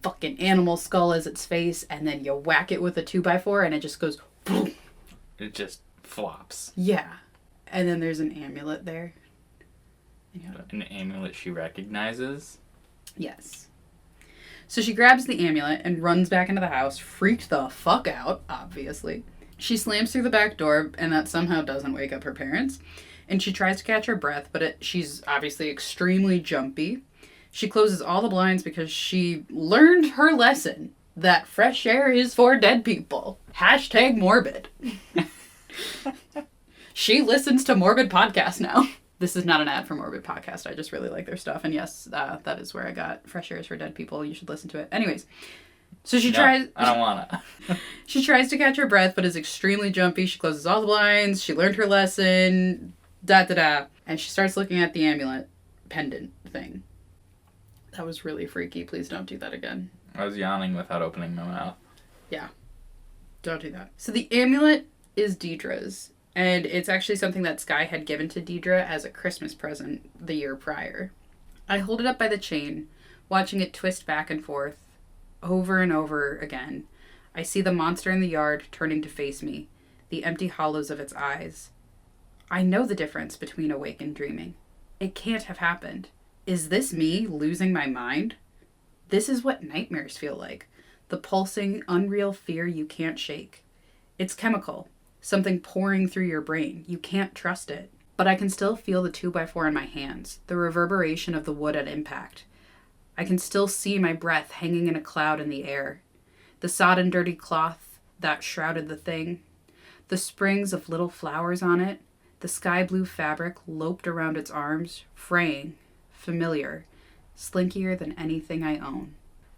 fucking animal skull as its face, and then you whack it with a 2x4 and it just goes boom. It just flops. Yeah. And then there's an amulet there. An amulet she recognizes? Yes. So she grabs the amulet and runs back into the house, freaked the fuck out, obviously. She slams through the back door, and that somehow doesn't wake up her parents. And she tries to catch her breath, but she's obviously extremely jumpy. She closes all the blinds because she learned her lesson that fresh air is for dead people. # morbid. She listens to Morbid Podcast now. This is not an ad for Morbid Podcast. I just really like their stuff. And yes, that is where I got Fresh Air is for Dead People. You should listen to it. Anyways, so she tries... I don't wanna. She tries to catch her breath, but is extremely jumpy. She closes all the blinds. She learned her lesson. And she starts looking at the amulet pendant thing. That was really freaky. Please don't do that again. I was yawning without opening my mouth. Yeah. Don't do that. So the amulet is Deidra's. And it's actually something that Sky had given to Deibrah as a Christmas present the year prior. I hold it up by the chain, watching it twist back and forth, over and over again. I see the monster in the yard turning to face me, the empty hollows of its eyes. I know the difference between awake and dreaming. It can't have happened. Is this me losing my mind? This is what nightmares feel like. The pulsing, unreal fear you can't shake. It's chemical. Something pouring through your brain. You can't trust it. But I can still feel the 2x4 in my hands, the reverberation of the wood at impact. I can still see my breath hanging in a cloud in the air. The sodden, dirty cloth that shrouded the thing. The springs of little flowers on it. The sky blue fabric loped around its arms, fraying, familiar, slinkier than anything I own.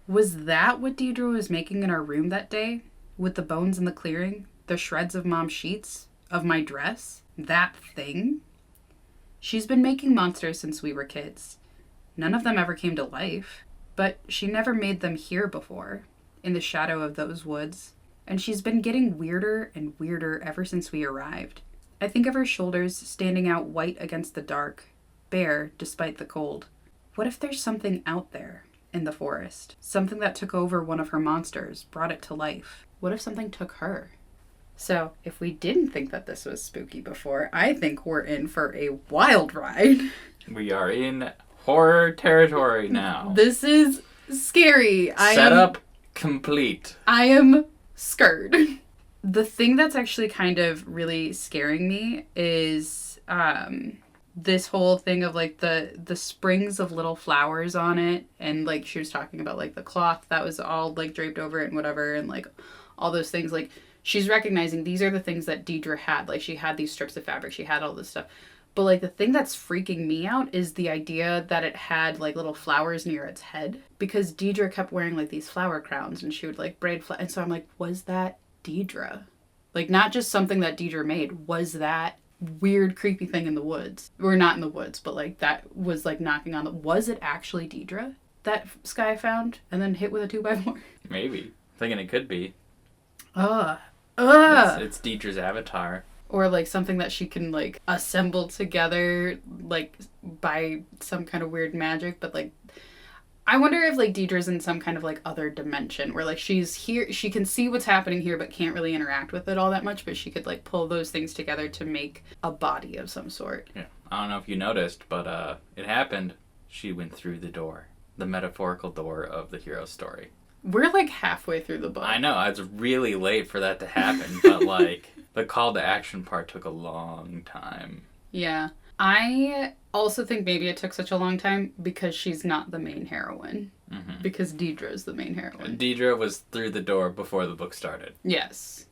Was that what Deibrah was making in our room that day? with the bones in the clearing, the shreds of Mom's sheets, of my dress, that thing. She's been making monsters since we were kids. None of them ever came to life, but she never made them here before, in the shadow of those woods. And she's been getting weirder and weirder ever since we arrived. I think of her shoulders standing out white against the dark, bare despite the cold. What if there's something out there in the forest? Something that took over one of her monsters, brought it to life. What if something took her? So, if we didn't think that this was spooky before, I think we're in for a wild ride. We are in horror territory now. This is scary. Setup complete. I am scared. The thing that's actually kind of really scaring me is this whole thing of like the springs of little flowers on it, and like she was talking about like the cloth that was all like draped over it and whatever, and like all those things. Like she's recognizing these are the things that Deibrah had. Like she had these strips of fabric, she had all this stuff. But like the thing that's freaking me out is the idea that it had like little flowers near its head, because Deibrah kept wearing like these flower crowns and she would like braid and so I'm like, was that Deibrah? Like not just something that Deibrah made, was that weird creepy thing in the woods, or not in the woods, but like that was like knocking on the, was it actually Deibrah that Sky found and then hit with a 2x4? Maybe. Thinking it could be. It's Deidra's avatar. Or like something that she can like assemble together like by some kind of weird magic. But like I wonder if like Deidra's in some kind of like other dimension where like she's here, she can see what's happening here but can't really interact with it all that much, but she could like pull those things together to make a body of some sort. Yeah. I don't know if you noticed, but it happened. She went through the door. The metaphorical door of the hero's story. We're like halfway through the book. I know, it's really late for that to happen, but like the call to action part took a long time. Yeah. I also think maybe it took such a long time because she's not the main heroine. Mm-hmm. Because Deibrah is the main heroine. Deibrah was through the door before the book started. Yes.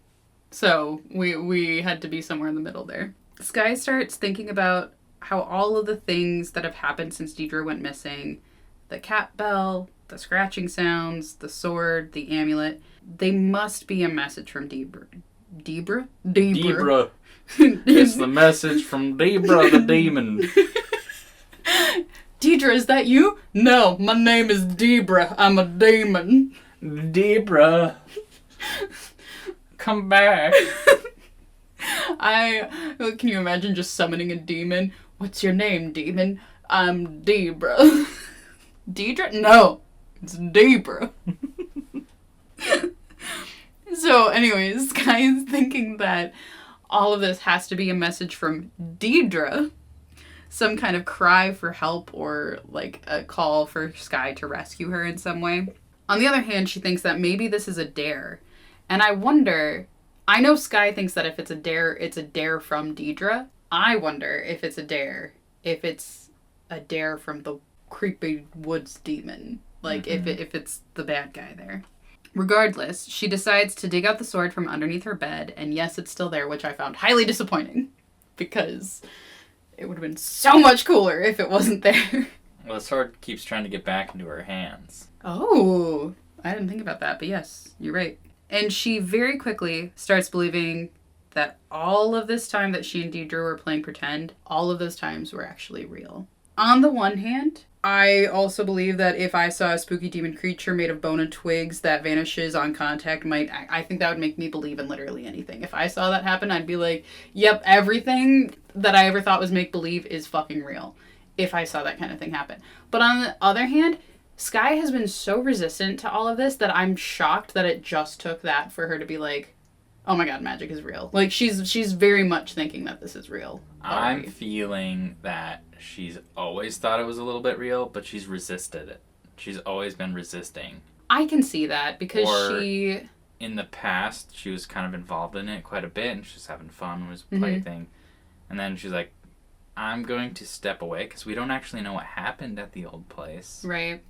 So we had to be somewhere in the middle there. Sky starts thinking about how all of the things that have happened since Deibrah went missing, the cat bell, the scratching sounds, the sword, the amulet, they must be a message from Deibrah. Deibrah? Deibrah. It's the message from Deibrah the demon. Deibrah, is that you? No, my name is Deibrah. I'm a demon. Deibrah. Come back. Can you imagine just summoning a demon? What's your name, demon? I'm Deibrah. Deibrah? No, it's Deibrah. So anyways, Sky is thinking that all of this has to be a message from Deibrah. Some kind of cry for help or like a call for Sky to rescue her in some way. On the other hand, she thinks that maybe this is a dare. And I wonder, I know Sky thinks that if it's a dare from Deibrah. I wonder if it's a dare from the creepy woods demon. Like if it's the bad guy there. Regardless, she decides to dig out the sword from underneath her bed, and yes, it's still there, which I found highly disappointing, because it would have been so much cooler if it wasn't there. Well, the sword keeps trying to get back into her hands. Oh, I didn't think about that, but yes, you're right. And she very quickly starts believing that all of this time that she and Deibrah were playing pretend, all of those times were actually real. On the one hand, I also believe that if I saw a spooky demon creature made of bone and twigs that vanishes on contact, I think that would make me believe in literally anything. If I saw that happen, I'd be like, yep, everything that I ever thought was make-believe is fucking real. If I saw that kind of thing happen. But on the other hand, Sky has been so resistant to all of this that I'm shocked that it just took that for her to be like, oh my god, magic is real. Like, she's very much thinking that this is real. I'm feeling that she's always thought it was a little bit real, but she's resisted it. She's always been resisting. I can see that because in the past, she was kind of involved in it quite a bit, and she was having fun, it was a plaything. And then she's like, I'm going to step away, because we don't actually know what happened at the old place. Right.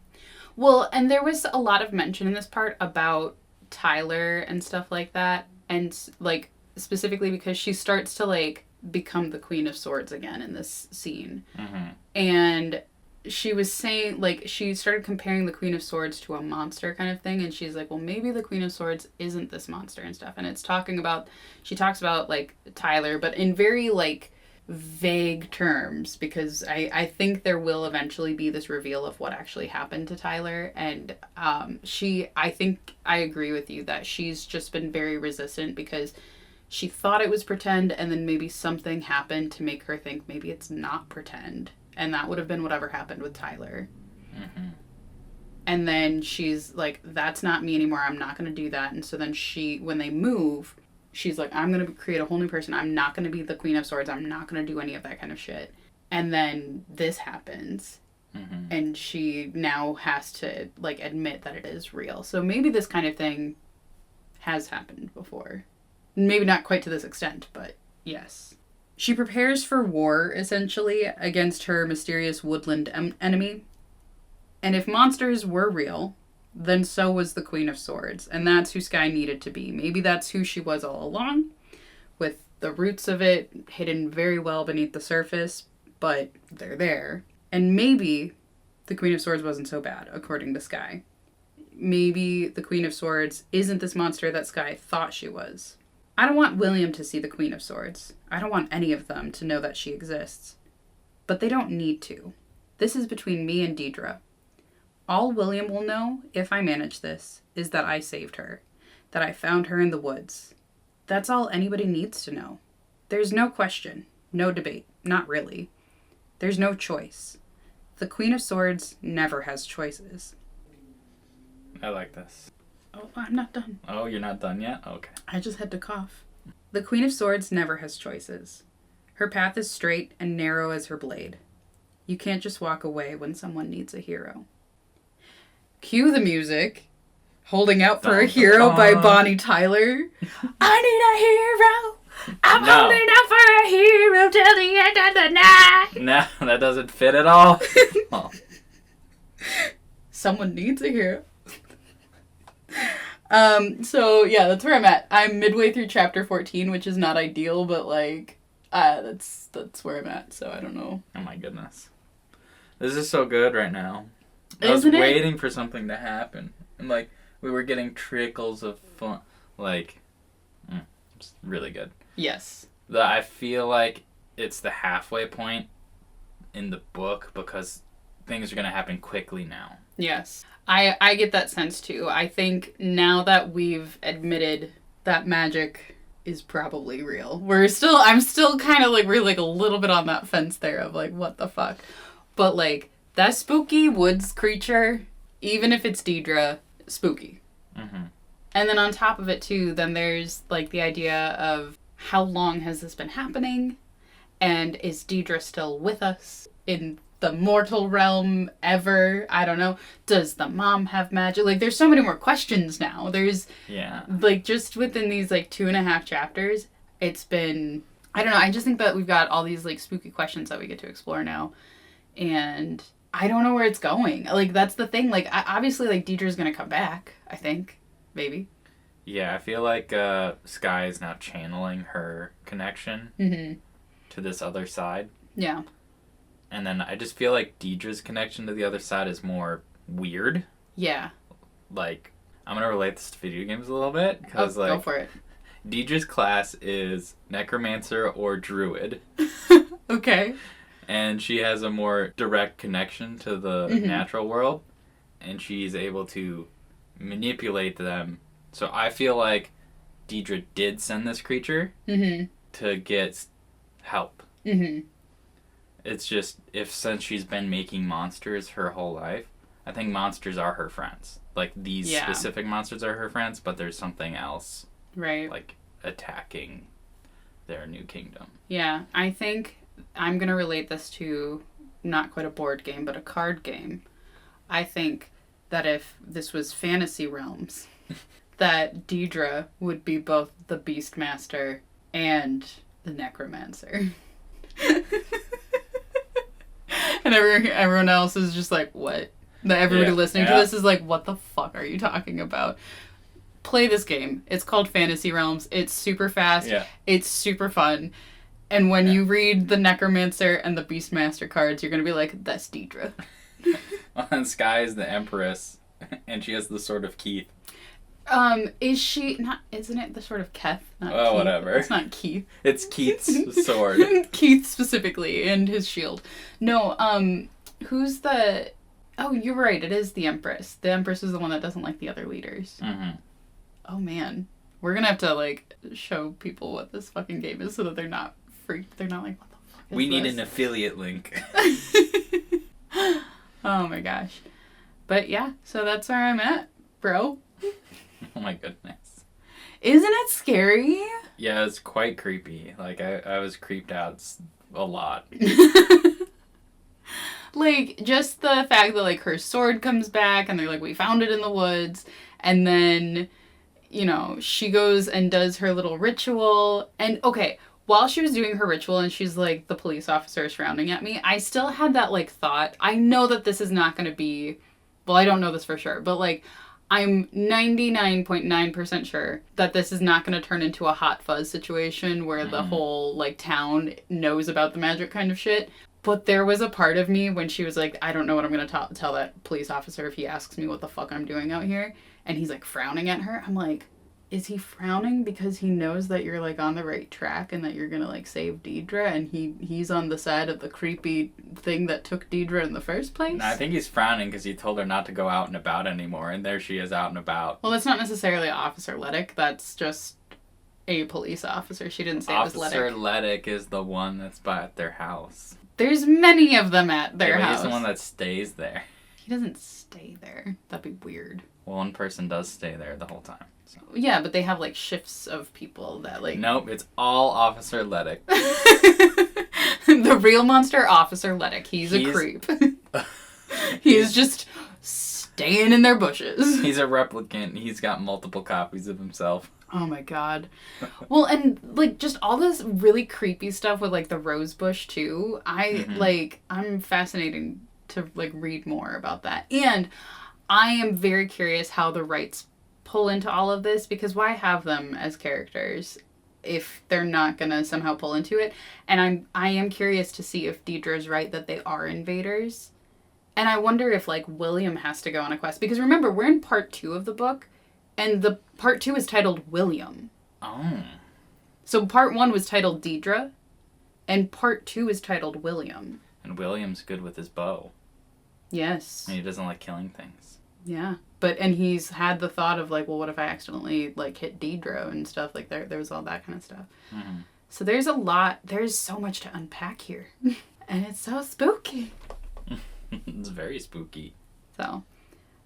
Well, and there was a lot of mention in this part about Tyler and stuff like that. And, like, specifically because she starts to, like, become the Queen of Swords again in this scene. Mm-hmm. And she was saying, like, she started comparing the Queen of Swords to a monster kind of thing, and she's like, well, maybe the Queen of Swords isn't this monster and stuff. And it's talking about, she talks about, like, Tyler, but in very, like, vague terms, because I think there will eventually be this reveal of what actually happened to Tyler. And I think I agree with you that she's just been very resistant because she thought it was pretend, and then maybe something happened to make her think maybe it's not pretend. And that would have been whatever happened with Tyler. Mm-hmm. And then she's like, that's not me anymore. I'm not going to do that. And so then when they move, she's like, I'm going to create a whole new person. I'm not going to be the Queen of Swords. I'm not going to do any of that kind of shit. And then this happens. Mm-hmm. And she now has to, like, admit that it is real. So maybe this kind of thing has happened before. Maybe not quite to this extent, but yes. She prepares for war, essentially, against her mysterious woodland enemy. And if monsters were real, then so was the Queen of Swords. And that's who Skye needed to be. Maybe that's who she was all along, with the roots of it hidden very well beneath the surface, but they're there. And maybe the Queen of Swords wasn't so bad, according to Skye. Maybe the Queen of Swords isn't this monster that Skye thought she was. I don't want William to see the Queen of Swords. I don't want any of them to know that she exists. But they don't need to. This is between me and Deibrah. All William will know, if I manage this, is that I saved her. That I found her in the woods. That's all anybody needs to know. There's no question. No debate. Not really. There's no choice. The Queen of Swords never has choices. I like this. Oh, I'm not done. Oh, you're not done yet? Okay. I just had to cough. The Queen of Swords never has choices. Her path is straight and narrow as her blade. You can't just walk away when someone needs a hero. Cue the music. Holding Out for a Hero by Bonnie Tyler. I need a hero. I'm holding out for a hero till the end of the night. No, that doesn't fit at all. Oh. Someone needs a hero. So yeah, that's where I'm at. I'm midway through chapter 14, which is not ideal, but like, that's where I'm at, so I don't know. Oh my goodness. This is so good right now. I was waiting for something to happen. And like, we were getting trickles of fun. Like, it's really good. Yes. I feel like it's the halfway point in the book because things are going to happen quickly now. Yes. I get that sense too. I think now that we've admitted that magic is probably real, I'm still kind of like, we're like a little bit on that fence there of like, what the fuck? But like, that spooky woods creature, even if it's Deibrah, spooky. Mm-hmm. And then on top of it too, then there's like the idea of how long has this been happening? And is Deibrah still with us in the mortal realm ever? I don't know. Does the mom have magic? Like, there's so many more questions now. There's, like, just within these, like, 2.5 chapters, it's been, I don't know. I just think that we've got all these, like, spooky questions that we get to explore now. And I don't know where it's going. Like, that's the thing. Like, obviously, like, Deidra's gonna come back, I think. Maybe. Yeah, I feel like Skye is now channeling her connection to this other side. Yeah. And then I just feel like Deidra's connection to the other side is more weird. Yeah. Like, I'm going to relate this to video games a little bit. Because, like, go for it. Deidra's class is Necromancer or Druid. Okay. And she has a more direct connection to the natural world. And she's able to manipulate them. So I feel like Deibrah did send this creature to get help. Mm-hmm. It's just, since she's been making monsters her whole life, I think monsters are her friends. Like, these specific monsters are her friends, but there's something else. Right. Like, attacking their new kingdom. Yeah, I think I'm going to relate this to not quite a board game, but a card game. I think that if this was fantasy realms, that Deibrah would be both the Beastmaster and the Necromancer. And everyone else is just like, what? Everybody listening to this is like, what the fuck are you talking about? Play this game. It's called Fantasy Realms. It's super fast. Yeah. It's super fun. And when you read the Necromancer and the Beastmaster cards, you're going to be like, that's Deibrah. And Sky is the Empress, and she has the Sword of Keith. Is she not? Isn't it the Sword of Keth? Not Oh, Keith. whatever. It's not Keith. It's Keith's sword. Keith specifically, and his shield. No, who's the... Oh, you're right. It is the Empress. The Empress is the one that doesn't like the other leaders. Mm-hmm. Oh, man. We're gonna have to, like, show people what this fucking game is so that they're not freaked. They're not like, what the fuck is We need this? an affiliate link. Oh, my gosh. But, yeah. So that's where I'm at, bro. Oh my goodness. Isn't it scary? Yeah, it's quite creepy. Like, I was creeped out a lot. Like, just the fact that, like, her sword comes back and they're like, we found it in the woods. And then, you know, she goes and does her little ritual. And, okay, while she was doing her ritual and she's like, the police officer is frowning at me, I still had that, like, thought. I know that this is not going to be, well, I don't know this for sure, but, like, I'm 99.9% sure that this is not going to turn into a hot fuzz situation where the whole, like, town knows about the magic kind of shit. But there was a part of me when she was like, I don't know what I'm going to tell that police officer if he asks me what the fuck I'm doing out here. And he's, like, frowning at her. I'm like, is he frowning because he knows that you're, like, on the right track and that you're going to, like, save Deibrah and he's on the side of the creepy thing that took Deibrah in the first place? No, I think he's frowning because he told her not to go out and about anymore, and there she is out and about. Well, that's not necessarily Officer Letic. That's just a police officer. She didn't say it was Letic. Officer Letic is the one that's at their house. There's many of them at their but house. He's the one that stays there. He doesn't stay there. That'd be weird. Well, one person does stay there the whole time. So. Yeah, but they have, like, shifts of people that, like... Nope, it's all Officer Letic. The real monster, Officer Letic. He's a creep. He's just staying in their bushes. He's a replicant. He's got multiple copies of himself. Oh my god. Well, and, like, just all this really creepy stuff with, like, the rose bush, too. I'm fascinating to, like, read more about that. And I am very curious how the rights pull into all of this, because why have them as characters if they're not gonna somehow pull into it? And I am curious to see if Deidra's right that they are invaders. And I wonder if, like, William has to go on a quest. Because remember, we're in part 2 of the book, and the part 2 is titled William. Oh. So part 1 was titled Deibrah, and part 2 is titled William. And William's good with his bow. Yes. And he doesn't like killing things. Yeah. And he's had the thought of, like, well, what if I accidentally, like, hit Deibrah and stuff? Like, there's all that kind of stuff. Mm-hmm. So there's so much to unpack here. And it's so spooky. It's very spooky. So,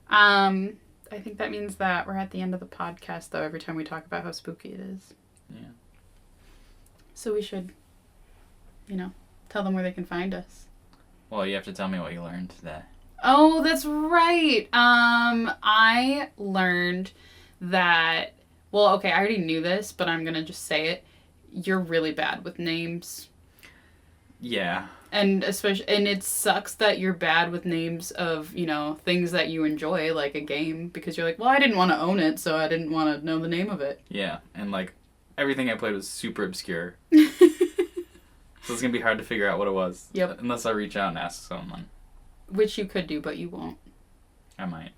I think that means that we're at the end of the podcast, though, every time we talk about how spooky it is. Yeah. So we should, tell them where they can find us. Well, you have to tell me what you learned today. Oh, that's right. I learned that, well, okay, I already knew this, but I'm going to just say it. You're really bad with names. Yeah. And it sucks that you're bad with names of, things that you enjoy, like a game, because you're like, well, I didn't want to own it, so I didn't want to know the name of it. Yeah, and, like, everything I played was super obscure. So it's going to be hard to figure out what it was. Yep. Unless I reach out and ask someone. Which you could do, but you won't. I might.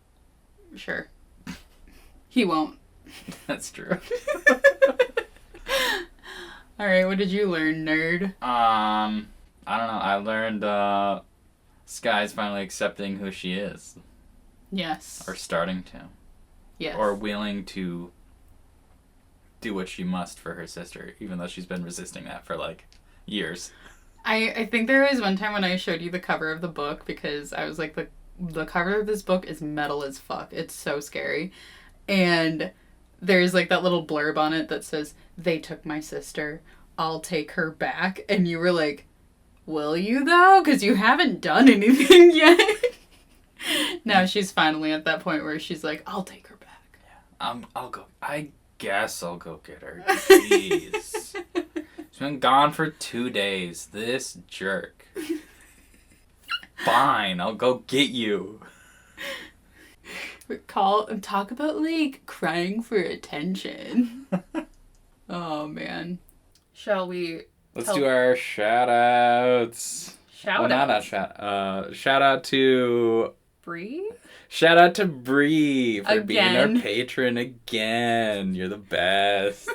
Sure. He won't. That's true. Alright, what did you learn, nerd? I don't know. I learned Sky's finally accepting who she is. Yes. Or starting to. Yes. Or willing to do what she must for her sister, even though she's been resisting that for, like, years. I think there was one time when I showed you the cover of the book, because I was like, the cover of this book is metal as fuck. It's so scary. And there's, like, that little blurb on it that says, "They took my sister. I'll take her back." And you were like, will you, though? Because you haven't done anything yet. Now she's finally at that point where she's like, I'll take her back. Yeah. I'll go. I guess I'll go get her. Jeez. She's been gone for 2 days. This jerk. Fine, I'll go get you. Call and talk about, like, crying for attention. Oh, man. Shall we Let's do our shout-outs. Shout-outs? Well, not a shout-out to... Bree? Shout out to Bree for being our Again. patron again. You're the best.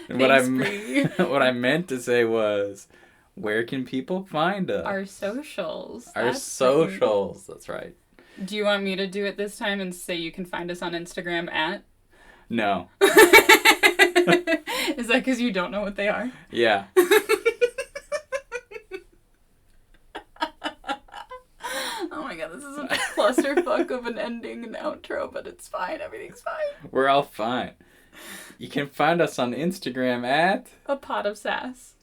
And Thanks, Bree. what I meant to say was, where can people find us? Our socials. Our socials. That's right. Do you want me to do it this time and say you can find us on Instagram at? No. Is that because you don't know what they are? Yeah. Oh my god, this is a clusterfuck of an ending and outro, but it's fine. Everything's fine. We're all fine. You can find us on Instagram at... A pot of sass.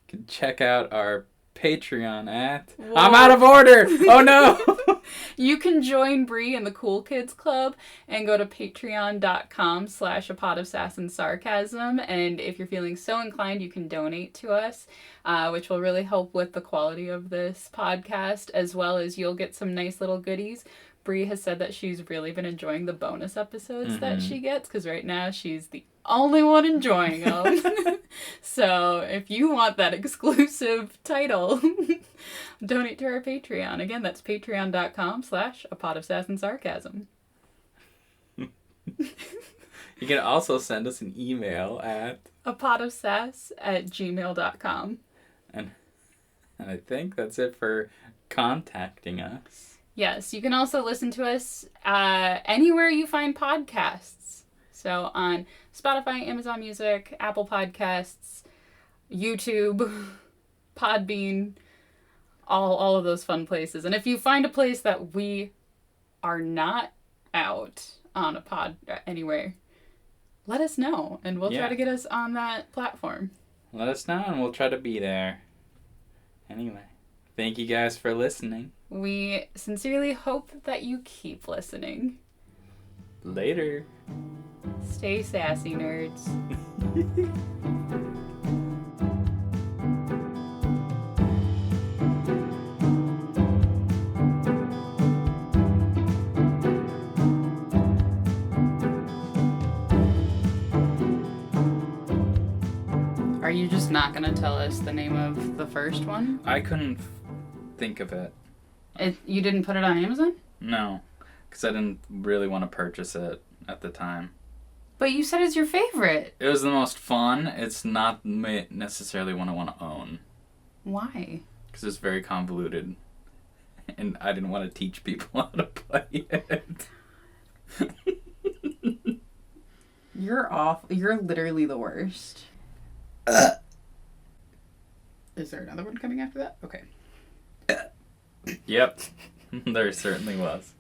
You can check out our Patreon at... Whoa. I'm out of order! Oh no! You can join Bree in the Cool Kids Club and go to patreon.com/a pot of sass and sarcasm. And if you're feeling so inclined, you can donate to us, which will really help with the quality of this podcast, as well as you'll get some nice little goodies. Bree has said that she's really been enjoying the bonus episodes that she gets, because right now she's the only one enjoying them. So if you want that exclusive title, donate to our Patreon. Again, that's patreon.com/a pot of sass and sarcasm. You can also send us an email at... apotofsass@gmail.com. And I think that's it for contacting us. Yes, you can also listen to us anywhere you find podcasts. So on Spotify, Amazon Music, Apple Podcasts, YouTube, Podbean, all of those fun places. And if you find a place that we are not out on a pod anywhere, let us know, and we'll try to get us on that platform. Let us know, and we'll try to be there. Anyway, thank you guys for listening. We sincerely hope that you keep listening. Later. Stay sassy, nerds. Are you just not going to tell us the name of the first one? I couldn't think of it. You didn't put it on Amazon? No, because I didn't really want to purchase it at the time. But you said it's your favorite. It was the most fun. It's not necessarily one I want to own. Why? Because it's very convoluted. And I didn't want to teach people how to play it. You're awful. You're literally the worst. Is there another one coming after that? Okay. Yep. There certainly was.